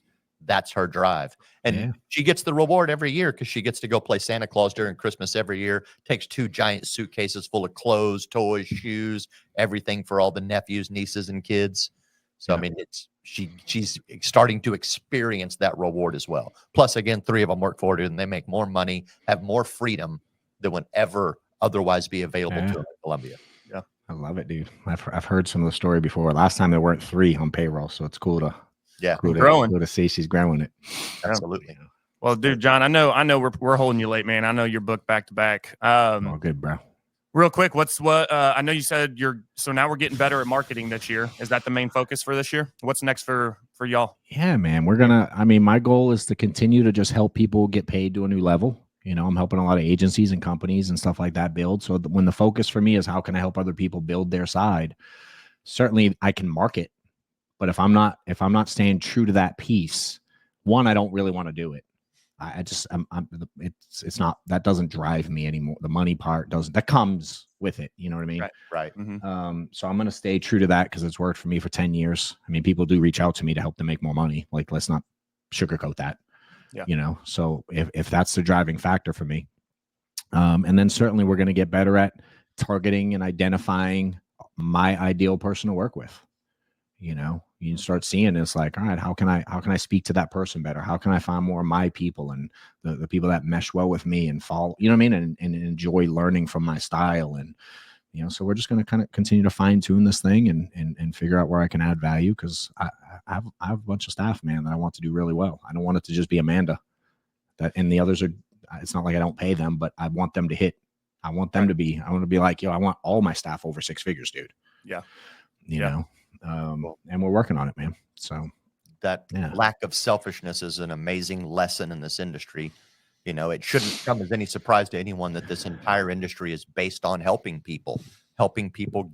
that's her drive. And she gets the reward every year because she gets to go play Santa Claus during Christmas every year, takes 2 giant suitcases full of clothes, toys, shoes, everything for all the nephews, nieces, and kids. So, I mean, she's starting to experience that reward as well. Plus, again, 3 of them work for her and they make more money, have more freedom than would ever otherwise be available to them in Colombia. Yeah.
I love it, dude. I've heard some of the story before. Last time there weren't 3 on payroll. So it's cool to,
growing.
Cool to see she's growing it.
Absolutely.
Well, dude, John, I know we're holding you late, man. I know you're booked back to back.
All good, bro.
Real quick, I know you said so now we're getting better at marketing this year. Is that the main focus for this year? What's next for y'all?
Yeah, man. My goal is to continue to just help people get paid to a new level. You know, I'm helping a lot of agencies and companies and stuff like that build. So when the focus for me is how can I help other people build their side, certainly I can market. But if I'm not staying true to that piece, one, I don't really want to do it. It's not, that doesn't drive me anymore. The money part that comes with it. You know what I mean?
Right.
So I'm going to stay true to that because it's worked for me for 10 years. I mean, people do reach out to me to help them make more money. Like, let's not sugarcoat that. You know, so if that's the driving factor for me, and then certainly we're going to get better at targeting and identifying my ideal person to work with. You know, you start seeing it's like, all right, how can I speak to that person better? How can I find more of my people and the people that mesh well with me and follow, you know what I mean? And enjoy learning from my style. And, you know, so we're just going to kind of continue to fine tune this thing and figure out where I can add value. Cause I have a bunch of staff, man, that I want to do really well. I don't want it to just be Amanda and the others it's not like I don't pay them, but I want them to hit. I want them to be, I want to be like, yo, I want all my staff over 6 figures, dude.
Yeah.
You know? And we're working on it, man. So
that lack of selfishness is an amazing lesson in this industry. You know, it shouldn't come as any surprise to anyone that this entire industry is based on helping people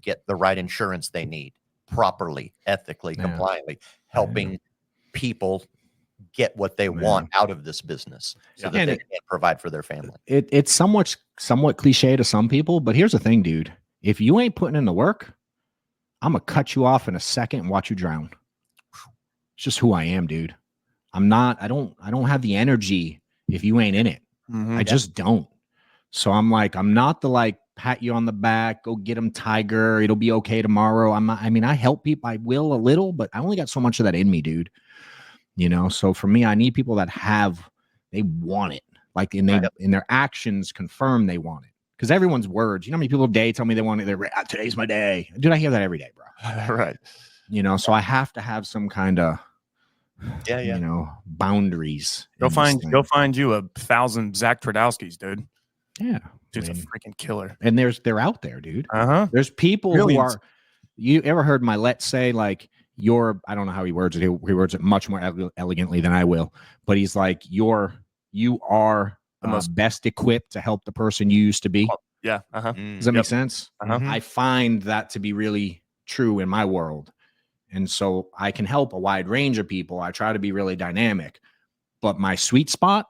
get the right insurance they need properly, ethically, compliantly, helping people get what they want out of this business so that they can provide for their family.
It's somewhat cliche to some people, but here's the thing, dude. If you ain't putting in the work, I'm gonna cut you off in a second and watch you drown. It's just who I am, dude. I don't have the energy if you ain't in it. I just don't. So I'm not the like pat you on the back, go get him, Tiger. It'll be okay tomorrow. I help people. I will a little, but I only got so much of that in me, dude. So for me, I need people that they want it. Like in their actions confirm they want it. Because everyone's words, how many people today tell me they want it? Today's my day. Dude, I hear that every day, bro.
Right.
So I have to have some kind of boundaries.
Go find you 1,000 Zach Tradowskis, dude.
Yeah.
Dude's a freaking killer.
And they're out there, dude. There's people
Millions.
You ever heard Milet say like, I don't know how he words it. He words it much more elegantly than I will, but he's like, you are the most best equipped to help the person you used to be.
Yeah.
Does that make sense? I find that to be really true in my world. And so I can help a wide range of people. I try to be really dynamic, but my sweet spot,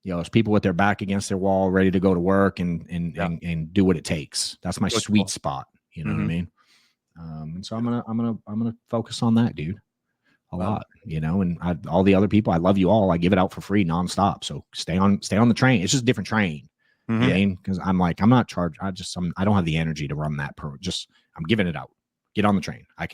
is people with their back against their wall, ready to go to work and do what it takes. That's my sweet spot. You know what I mean? And so I'm gonna focus on that, dude, a lot. And all the other people, I love you all. I give it out for free nonstop. So stay on the train. It's just a different train. You know what I mean? Because I'm not charged. I don't have the energy to run that I'm giving it out. Get on the train. I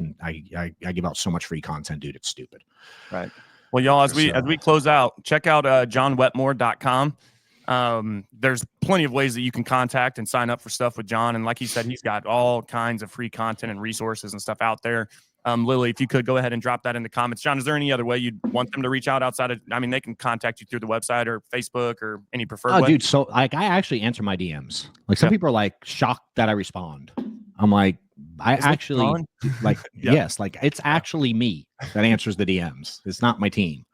give out so much free content, dude. It's stupid.
Right. Well, y'all, as we close out, check out johnwetmore.com. There's plenty of ways that you can contact and sign up for stuff with John. And like he said, he's got all kinds of free content and resources and stuff out there. Lily, if you could go ahead and drop that in the comments. John, is there any other way you'd want them to reach out outside of, they can contact you through the website or Facebook or any preferred way?
Dude, so like I actually answer my DMs. Like some people are like shocked that I respond. I'm like, yes, like it's actually me that answers the DMs. It's not my team.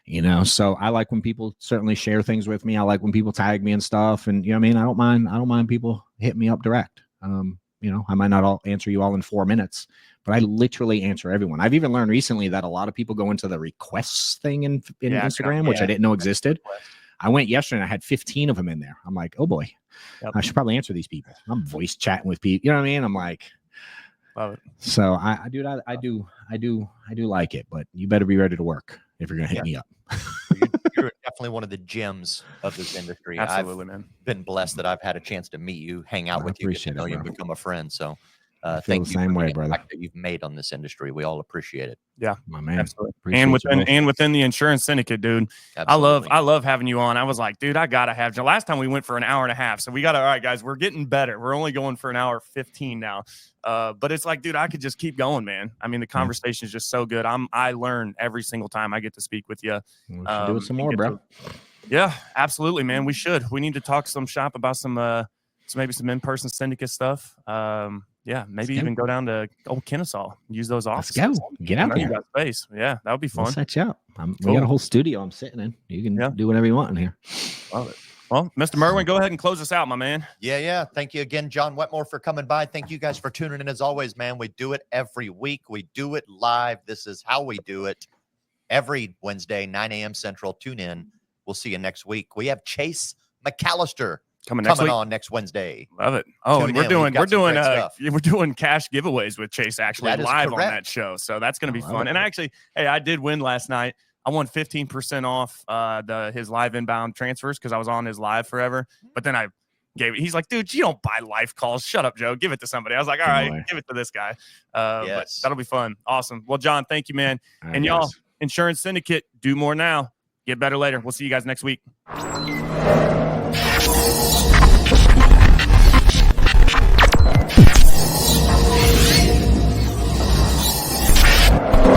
Yeah. So I like when people certainly share things with me. I like when people tag me and stuff. And I don't mind people hitting me up direct. I might not answer you all in 4 minutes, but I literally answer everyone. I've even learned recently that a lot of people go into the requests thing in Instagram, which I didn't know existed. I went yesterday and I had 15 of them in there. I'm like, oh boy, I should probably answer these people. I'm voice chatting with people. You know what I mean? I'm like,
love it.
So I do like it, but you better be ready to work if you're going to hit me up.
You're definitely one of the gems of this industry.
Absolutely, man.
Been blessed that I've had a chance to meet you, hang out with you, get to know you, and become a friend. So thank you
for the
impact that you've made on this industry. We all appreciate it.
Yeah,
my man.
Absolutely. And within the insurance syndicate, dude. Absolutely. I love having you on. I was like, dude, I gotta have you. Last time we went for an hour and a half, so we got all right, guys. We're getting better. We're only going for an hour 15 now. But it's like, dude, I could just keep going, man. The conversation is just so good. I learn every single time I get to speak with you.
We should do it some more, bro.
Yeah, absolutely, man. We should. We need to talk some shop about some maybe some in-person syndicate stuff. Maybe even go down to old Kennesaw, use those offices.
Let's go. Get out there.
Got space. Yeah, that would be fun.
We'll set you up. We got a whole studio I'm sitting in. You can do whatever you want in here.
Love it. Well, Mr. Merwin, go ahead and close us out, my man.
Yeah. Thank you again, John Wetmore, for coming by. Thank you guys for tuning in. As always, man, we do it every week. We do it live. This is how we do it. Every Wednesday, 9 a.m. Central. Tune in. We'll see you next week. We have Chase McAllister coming on next Wednesday.
Love it. Oh, we're doing cash giveaways with Chase actually live on that show. So that's going to be fun. And actually, hey, I did win last night. I won 15% off his live inbound transfers because I was on his live forever. But then I gave it. He's like, dude, you don't buy life calls. Shut up, Joe. Give it to somebody. I was like, all right, give it to this guy. But that'll be fun. Awesome. Well, John, thank you, man. And y'all, Insurance Syndicate, do more now. Get better later. We'll see you guys next week.